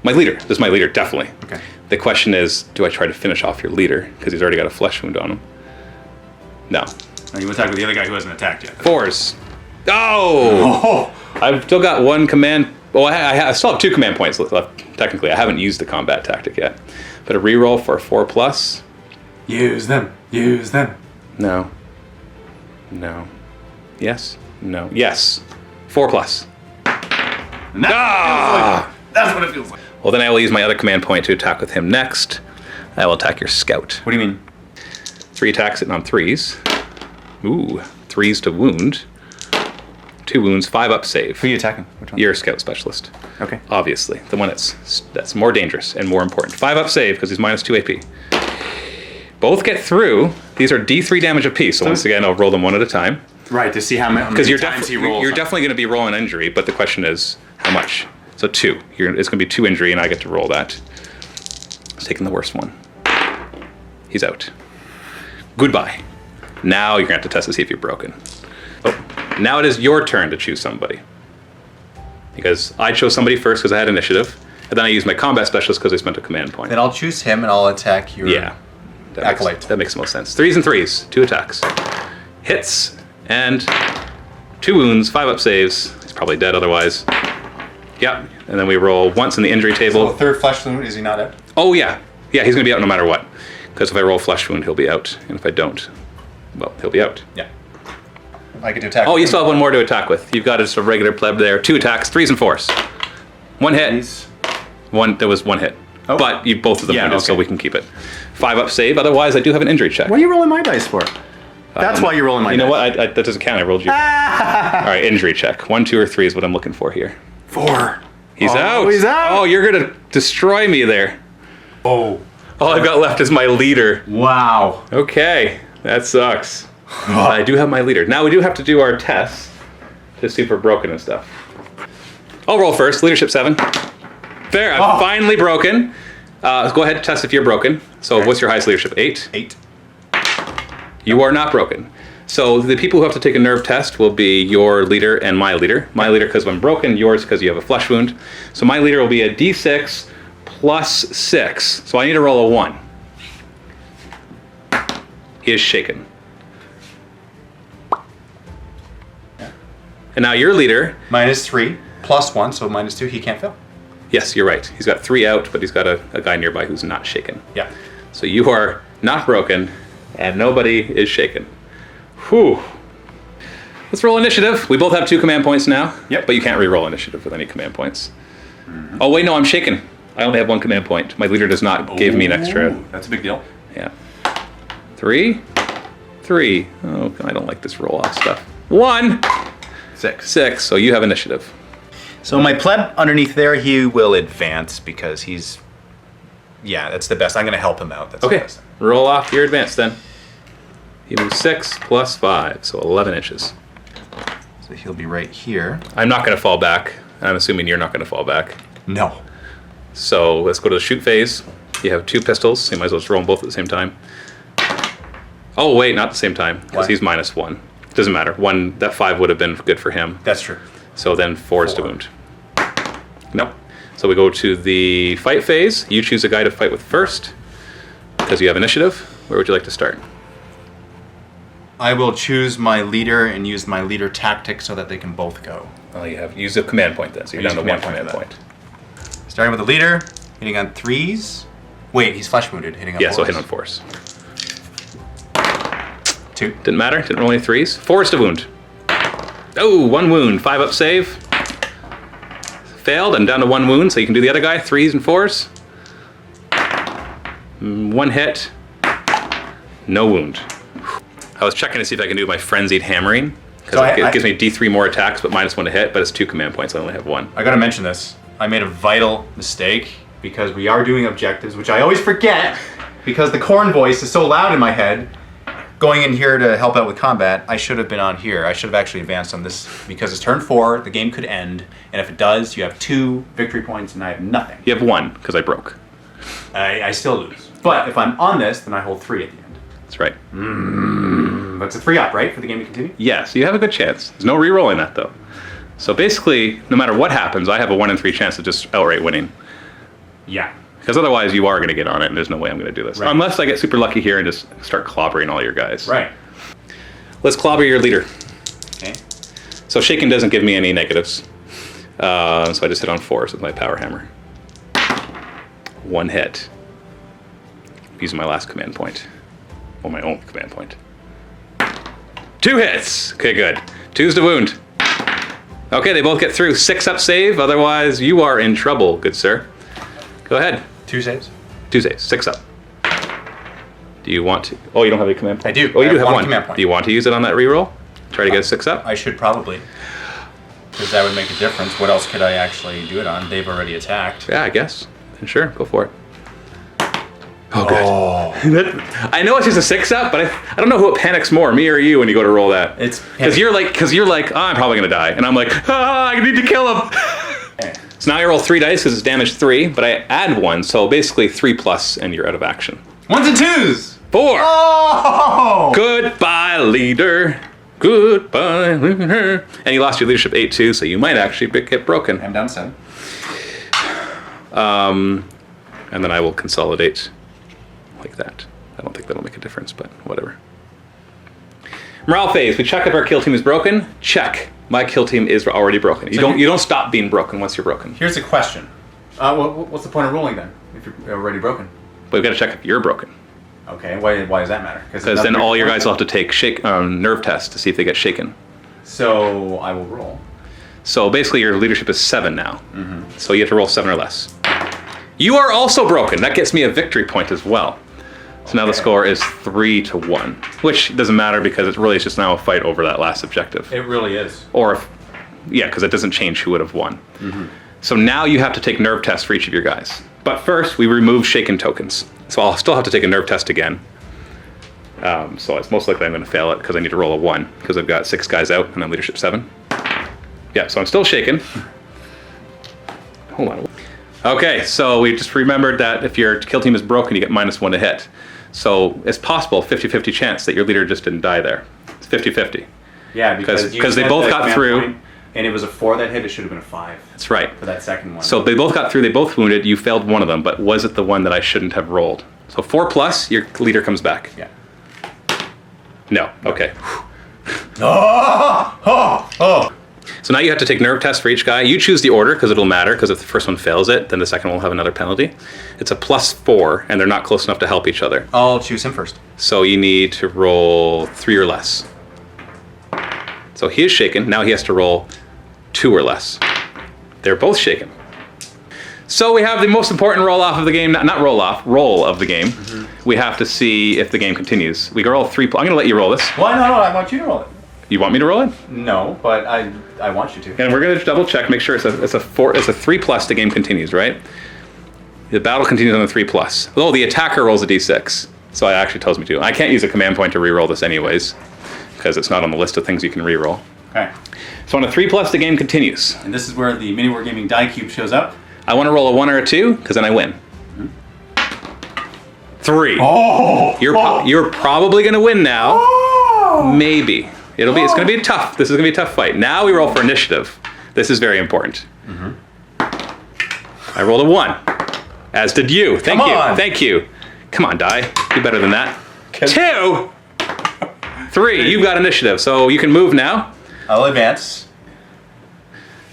S3: My leader. This is my leader, definitely.
S2: Okay.
S3: The question is, do I try to finish off your leader? Because he's already got a flesh wound on him. No.
S2: No, you attack with the other guy who hasn't attacked yet.
S3: 4s. Oh! I've still got one command. Well, I still have 2 command points left, technically. I haven't used the combat tactic yet. But a reroll for a 4+.
S2: Use them. Use them.
S3: No. No. Yes. No. Yes. 4+.
S2: And that's what it feels like.
S3: Well, then I will use my other command point to attack with him next. I will attack your scout.
S2: What do you mean?
S3: 3 attacks sitting on 3s. Ooh, 3s to wound. 2 wounds, 5 up save.
S2: Who are you attacking? Which one?
S3: Your scout specialist.
S2: Okay.
S3: Obviously, the one that's more dangerous and more important. 5 up save because he's minus 2 AP. Both get through. These are D3 damage apiece. So once again, I'll roll them one at a time.
S2: Right, to see how many
S3: Because you're
S2: times he rolls.
S3: definitely going to be rolling injury, but the question is how much. So 2. It's going to be 2 injury, and I get to roll that. It's taking the worst one. He's out. Goodbye. Now you're going to have to test to see if you're broken. Oh, now it is your turn to choose somebody. Because I chose somebody first because I had initiative, and then I used my combat specialist because I spent a command point.
S5: Then I'll choose him and I'll attack your
S3: Yeah.
S5: acolyte.
S3: That makes the most sense. 3s and 3s. 2 attacks. Hits, and 2 wounds, 5 up saves. He's probably dead otherwise. Yep. And then we roll once in the injury table.
S5: So third flesh wound, is he not out?
S3: Oh, yeah. Yeah, he's going to be out no matter what. Because if I roll flesh wound, he'll be out. And if I don't, well, he'll be out.
S5: Yeah. I get to attack.
S3: Oh, you still have one more to attack with. You've got just a regular pleb there. 2 attacks, 3s and 4s. 1 hit.
S2: Please.
S3: There was 1 hit.
S2: Oh.
S3: But you both of them wounded, so
S2: okay.
S3: we can keep it. 5 up save. Otherwise, I do have an injury check.
S2: What are you rolling my dice for? That's why you're rolling my
S3: You know
S2: dice.
S3: what? That doesn't count. I rolled you. All right, injury check. 1, 2, or 3 is what I'm looking for here.
S2: 4.
S3: He's out.
S2: He's out.
S3: Oh, you're going to destroy me there.
S2: Oh.
S3: All I've got left is my leader.
S2: Wow.
S3: Okay, that sucks. I do have my leader. Now we do have to do our tests to see if we're broken and stuff. I'll roll first. Leadership 7. There, I'm finally broken. Go ahead and test if you're broken. So what's your highest leadership? 8?
S5: 8.
S3: You are not broken. So the people who have to take a nerve test will be your leader and my leader. My leader because I'm broken, yours because you have a flesh wound. So my leader will be a D6 plus 6. So I need to roll a 1. He is shaken. And now your leader,
S5: -3 plus 1, so -2. He can't fail.
S3: yes, you're right. He's got 3 out, but he's got a guy nearby who's not shaken.
S5: Yeah.
S3: So you are not broken, and nobody is shaken. Whew. Let's roll initiative. We both have 2 command points now.
S2: Yep.
S3: But you can't re-roll initiative with any command points. Oh wait, no, I'm shaken. I only have 1 command point. My leader does not give me an extra.
S2: Ooh, that's a big deal.
S3: Yeah. 3. Oh, I don't like this roll-off stuff. 1. 6. So you have initiative.
S5: So my pleb underneath there, he will advance because he's... Yeah, that's the best. I'm going to help him out. That's the
S3: Okay.
S5: best.
S3: Roll off your advance then. He moves 6 plus 5, so 11 inches.
S5: So he'll be right here.
S3: I'm not going to fall back. I'm assuming you're not going to fall back.
S5: No.
S3: So let's go to the shoot phase. You have 2 pistols, so you might as well just roll them both at the same time. Oh wait, not at the same time, because
S5: Why?
S3: he's -1. Doesn't matter. That 5 would have been good for him.
S5: That's true.
S3: So then 4 is to wound. Nope. So we go to the fight phase. You choose a guy to fight with first, because you have initiative. Where would you like to start?
S5: I will choose my leader and use my leader tactic so that they can both go.
S3: Well, you have used a command point then, so you're
S5: I
S3: down to
S5: used
S3: 1
S5: a command
S3: command
S5: point
S3: point.
S5: Starting with the leader, hitting on 3s. Wait, he's flesh wounded, hitting on 4s.
S3: Yeah, so hit on 4s.
S5: 2.
S3: Didn't matter. Didn't roll any 3s. 4 is to wound. Oh, 1 wound. 5 up save. Failed. I'm down to 1 wound, so you can do the other guy. 3s and 4s. 1 hit. No wound. I was checking to see if I can do my frenzied hammering, because
S5: So
S3: it gives me D3 more attacks, but -1 to hit, but it's 2 command points. I only have 1.
S5: I gotta mention this. I made a vital mistake because we are doing objectives, which I always forget because the corn voice is so loud in my head. Going in here to help out with combat, I should have been on here. I should have actually advanced on this because it's turn 4, the game could end, and if it does, you have 2 victory points and I have nothing.
S3: You have 1, because I broke.
S5: I still lose. But if I'm on this, then I hold 3 at the end.
S3: That's right.
S2: But it's a 3-up, right, for the game to continue?
S3: Yes, you have a good chance. There's no re-rolling that though. So basically, no matter what happens, I have a 1 in 3 chance of just outright winning.
S2: Yeah.
S3: Because otherwise, you are going to get on it, and there's no way I'm going to do this.
S2: Right.
S3: Unless I get super lucky here and just start clobbering all your guys.
S2: Right.
S3: Let's clobber your leader.
S2: Okay.
S3: So shaking doesn't give me any negatives. So I just hit on 4s with my power hammer. 1 hit. Using my last command point. Well, my own command point. 2 hits. Okay, good. 2's to wound. Okay, they both get through. 6-up save. Otherwise, you are in trouble, good sir. Go ahead.
S5: 2 saves.
S3: 2 saves. 6-up. Do you want to? Oh, you don't have a command point?
S5: I do.
S3: Oh, you
S5: I
S3: do
S5: have
S3: have
S5: one
S3: 1.
S5: command point.
S3: Do you want to use it on that reroll? Try to get a 6-up?
S5: I should probably. Because that would make a difference. What else could I actually do it on? They've already attacked.
S3: Yeah, I guess. And sure, go for it. Oh, good.
S5: Oh.
S3: I know it's just a 6-up, but I don't know who panics more, me or you, when you go to roll that.
S2: It's
S3: Because you're like, oh, I'm probably gonna die, and I'm like, I need to kill him. So now I roll 3 dice because it's damage 3, but I add 1, so basically 3+, and you're out of action.
S2: 1s and 2s.
S3: 4.
S2: Oh!
S3: Goodbye, leader. Goodbye, leader. And you lost your leadership 8 too, so you might actually get broken.
S2: I'm down 7.
S3: And then I will consolidate like that. I don't think that'll make a difference, but whatever. Morale phase. We check if our kill team is broken. Check. My kill team is already broken. You don't stop being broken once you're broken.
S2: Here's a question. What's the point of rolling then, if you're already broken?
S3: But we've got to check if you're broken.
S2: Okay, why does that matter?
S3: Because then all your guys will have to take nerve tests to see if they get shaken.
S2: So I will roll.
S3: So basically your leadership is 7 now. So you have to roll 7 or less. You are also broken. That gets me a victory point as well. So now the score is 3-1, which doesn't matter because it really is just now a fight over that last objective.
S2: It really is.
S3: Or, because it doesn't change who would have won. So now you have to take nerve tests for each of your guys. But first, we remove shaken tokens. So I'll still have to take a nerve test again. So it's most likely I'm going to fail it because I need to roll a 1 because I've got 6 guys out and I'm leadership 7. Yeah, so I'm still shaken. Hold on. Okay, so we just remembered that if your kill team is broken, you get -1 to hit. So it's possible, 50-50 chance that your leader just didn't die there. It's 50-50.
S2: Yeah, because
S3: they both got through.
S2: And it was a 4 that hit, it should have been a 5.
S3: That's right.
S2: For that second one.
S3: So they both got through, they both wounded, you failed one of them, but was it the one that I shouldn't have rolled? So 4+, your leader comes back.
S2: Yeah.
S3: No, okay.
S2: Oh!
S3: So now you have to take nerve tests for each guy. You choose the order because it'll matter, because if the first one fails it, then the second one will have another penalty. It's a +4, and they're not close enough to help each other.
S5: I'll choose him first.
S3: So you need to roll 3 or less. So he is shaken. Now he has to roll 2 or less. They're both shaken. So we have the most important roll of the game. Roll of the game. We have to see if the game continues. We can roll 3. I'm going to let you roll this.
S2: Why? No, I want you to roll it.
S3: You want me to roll it?
S2: No, but I want you to.
S3: And we're going to double check, make sure it's a 3+. The game continues, right? The battle continues on the 3+. Oh, the attacker rolls a d6. So it actually tells me to. I can't use a command point to reroll this anyways, because it's not on the list of things you can reroll.
S2: Okay.
S3: So on a 3+, the game continues.
S2: And this is where the MiniWarGaming die cube shows up.
S3: I want to roll a 1 or a 2, because then I win. 3.
S2: Oh!
S3: You're probably going to win now. Maybe. It's going to be tough. This is going to be a tough fight. Now we roll for initiative. This is very important. I rolled a 1. As did you. Thank you. Come on, die. Do better than that. 2! 3. You've got initiative, so you can move now.
S2: I'll advance.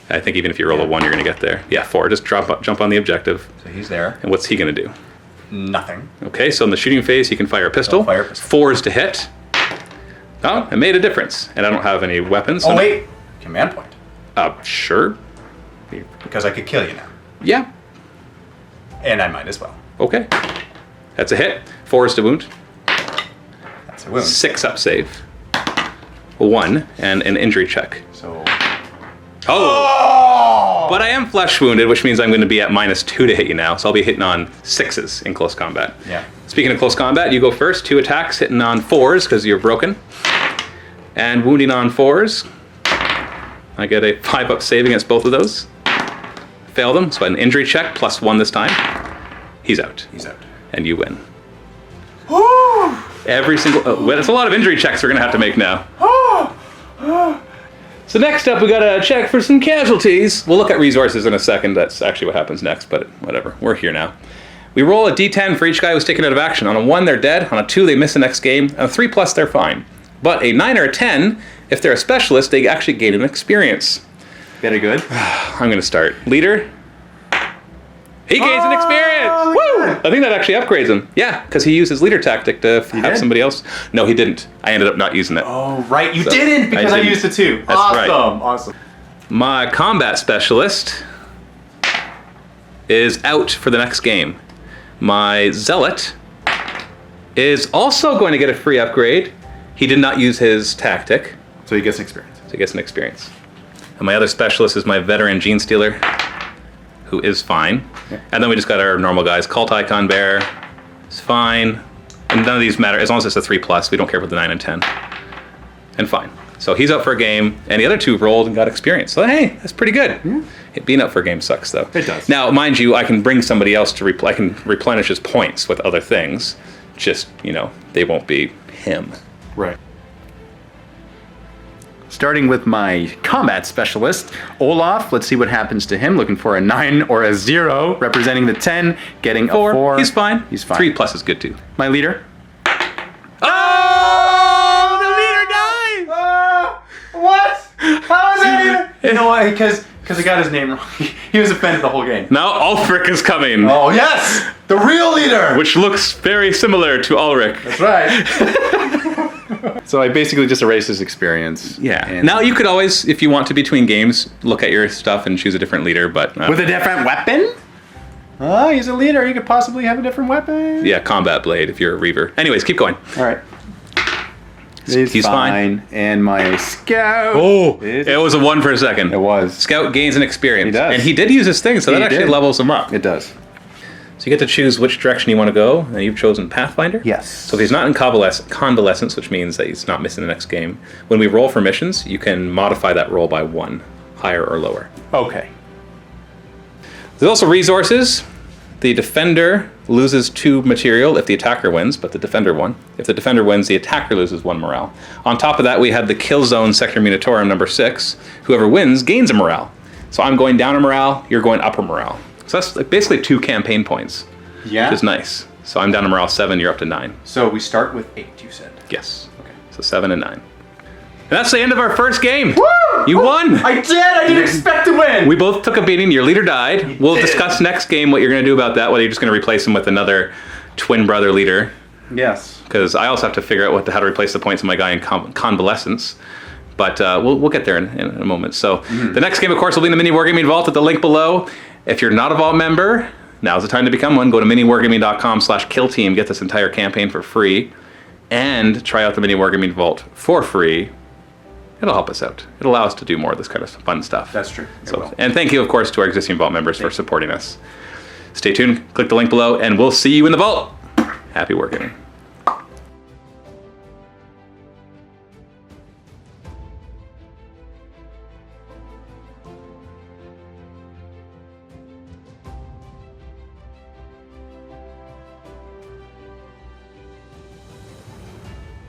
S3: I think even if you roll a 1, you're going to get there. Yeah, 4. Just jump on the objective.
S2: So he's there.
S3: And what's he going to do?
S2: Nothing.
S3: Okay, so in the shooting phase, he can fire a pistol.
S2: I'll fire a pistol.
S3: 4s to hit. Oh, it made a difference. And I don't have any weapons. So
S2: wait. Command point.
S3: Sure.
S2: Because I could kill you now.
S3: Yeah.
S2: And I might as well.
S3: Okay. That's a hit. 4s to wound.
S2: That's a wound.
S3: 6-up save. 1 and an injury check.
S2: So.
S3: Oh! But I am flesh wounded, which means I'm going to be at -2 to hit you now. So I'll be hitting on 6s in close combat.
S2: Yeah.
S3: Speaking of close combat, you go first. 2 attacks, hitting on 4s because you're broken. And wounding on 4s. I get a 5-up save against both of those. Fail them, so an injury check, +1 this time. He's out.
S2: He's out.
S3: And you win.
S2: Woo!
S3: Every single. Oh, well, it's a lot of injury checks we're gonna have to make now. So next up, we gotta check for some casualties. We'll look at resources in a second. That's actually what happens next, but whatever. We're here now. We roll a d10 for each guy who's taken out of action. On a 1, they're dead. On a 2, they miss the next game. On a 3+, they're fine. But a 9 or a 10, if they're a specialist, they actually gain an experience.
S2: Very good.
S3: I'm gonna start. Leader. He gains an experience! Woo! I think that actually upgrades him. Yeah, because he used his leader tactic to have
S2: did?
S3: somebody else. No, he didn't. I ended up not using it.
S2: Oh, right. You
S3: So,
S2: didn't because I
S3: didn't.
S2: used the 2.
S3: That's
S2: awesome.
S3: right.
S2: Awesome.
S3: My combat specialist is out for the next game. My zealot is also going to get a free upgrade. He did not use his tactic,
S2: So he gets an experience.
S3: so he gets an experience. And my other specialist is my veteran Genestealer, who is fine. And then we just got our normal guys. Cult Icon Bear is fine. And none of these matter, as long as it's a 3+, we don't care about the 9 and 10. And fine. So he's out for a game, and the other 2 rolled and got experience. So hey, that's pretty good. Being out for a game sucks, though.
S2: It does.
S3: Now, mind you, I can bring somebody else to I can replenish his points with other things. Just, they won't be him.
S2: Right. Starting with my combat specialist, Olaf. Let's see what happens to him. Looking for a 9 or a 0, representing the 10, getting a 4.
S3: He's fine.
S2: He's fine.
S3: 3+ is good, too.
S2: My leader.
S3: Oh! The leader dies!
S2: What? How is that even? You know why? Because I got his name wrong. He was offended the whole game.
S3: Now Ulfric is coming.
S2: Oh, yes! The real leader!
S3: Which looks very similar to Ulrich.
S2: That's right. So I basically just erased his experience.
S3: Yeah.
S2: And
S3: Now you could always, if you want to between games, look at your stuff and choose a different leader, but...
S2: with a different weapon? Oh, he's a leader. He could possibly have a different weapon.
S3: yeah, combat blade if you're a Reaver. Anyways, keep going.
S2: All right.
S3: He's fine.
S2: And my scout.
S3: It was a 1 for a second.
S2: It was.
S3: Scout gains an experience.
S2: He does.
S3: And he did use his thing, so that
S2: He
S3: actually
S2: did.
S3: levels him up.
S2: It does.
S3: So you get to choose which direction you want to go, and you've chosen Pathfinder?
S2: Yes.
S3: So if he's not in convalescence, which means that he's not missing the next game, when we roll for missions, you can modify that roll by 1, higher or lower.
S2: Okay.
S3: There's also resources. The defender loses 2 material if the attacker wins, but the defender won. If the defender wins, the attacker loses 1 morale. On top of that, we have the kill zone sector Munitorum number 6. Whoever wins gains a morale. So I'm going down a morale, you're going up a morale. So that's like basically 2 campaign points,
S2: Yeah.
S3: which is nice. So I'm down to morale 7, you're up to 9.
S2: So we start with 8, you said.
S3: Yes.
S2: Okay.
S3: So 7 and 9. And that's the end of our first game.
S2: Woo!
S3: You won!
S2: I did! I didn't expect to win!
S3: We both took a beating. Your leader died. We'll
S2: did.
S3: discuss next game what you're going to do about that, whether you're just going to replace him with another twin brother leader.
S2: Yes.
S3: Because I also have to figure out how to replace the points of my guy in convalescence. But we'll get there in a moment. So the next game, of course, will be in the MiniWarGaming Vault at the link below. If you're not a Vault member, now's the time to become one. Go to miniwargaming.com/killteam. Get this entire campaign for free. And try out the MiniWarGaming Vault for free. It'll help us out. It'll allow us to do more of this kind of fun stuff.
S2: That's true. It will.
S3: And thank you, of course, to our existing Vault members for supporting us. Stay tuned, click the link below, and we'll see you in the Vault. Happy wargaming.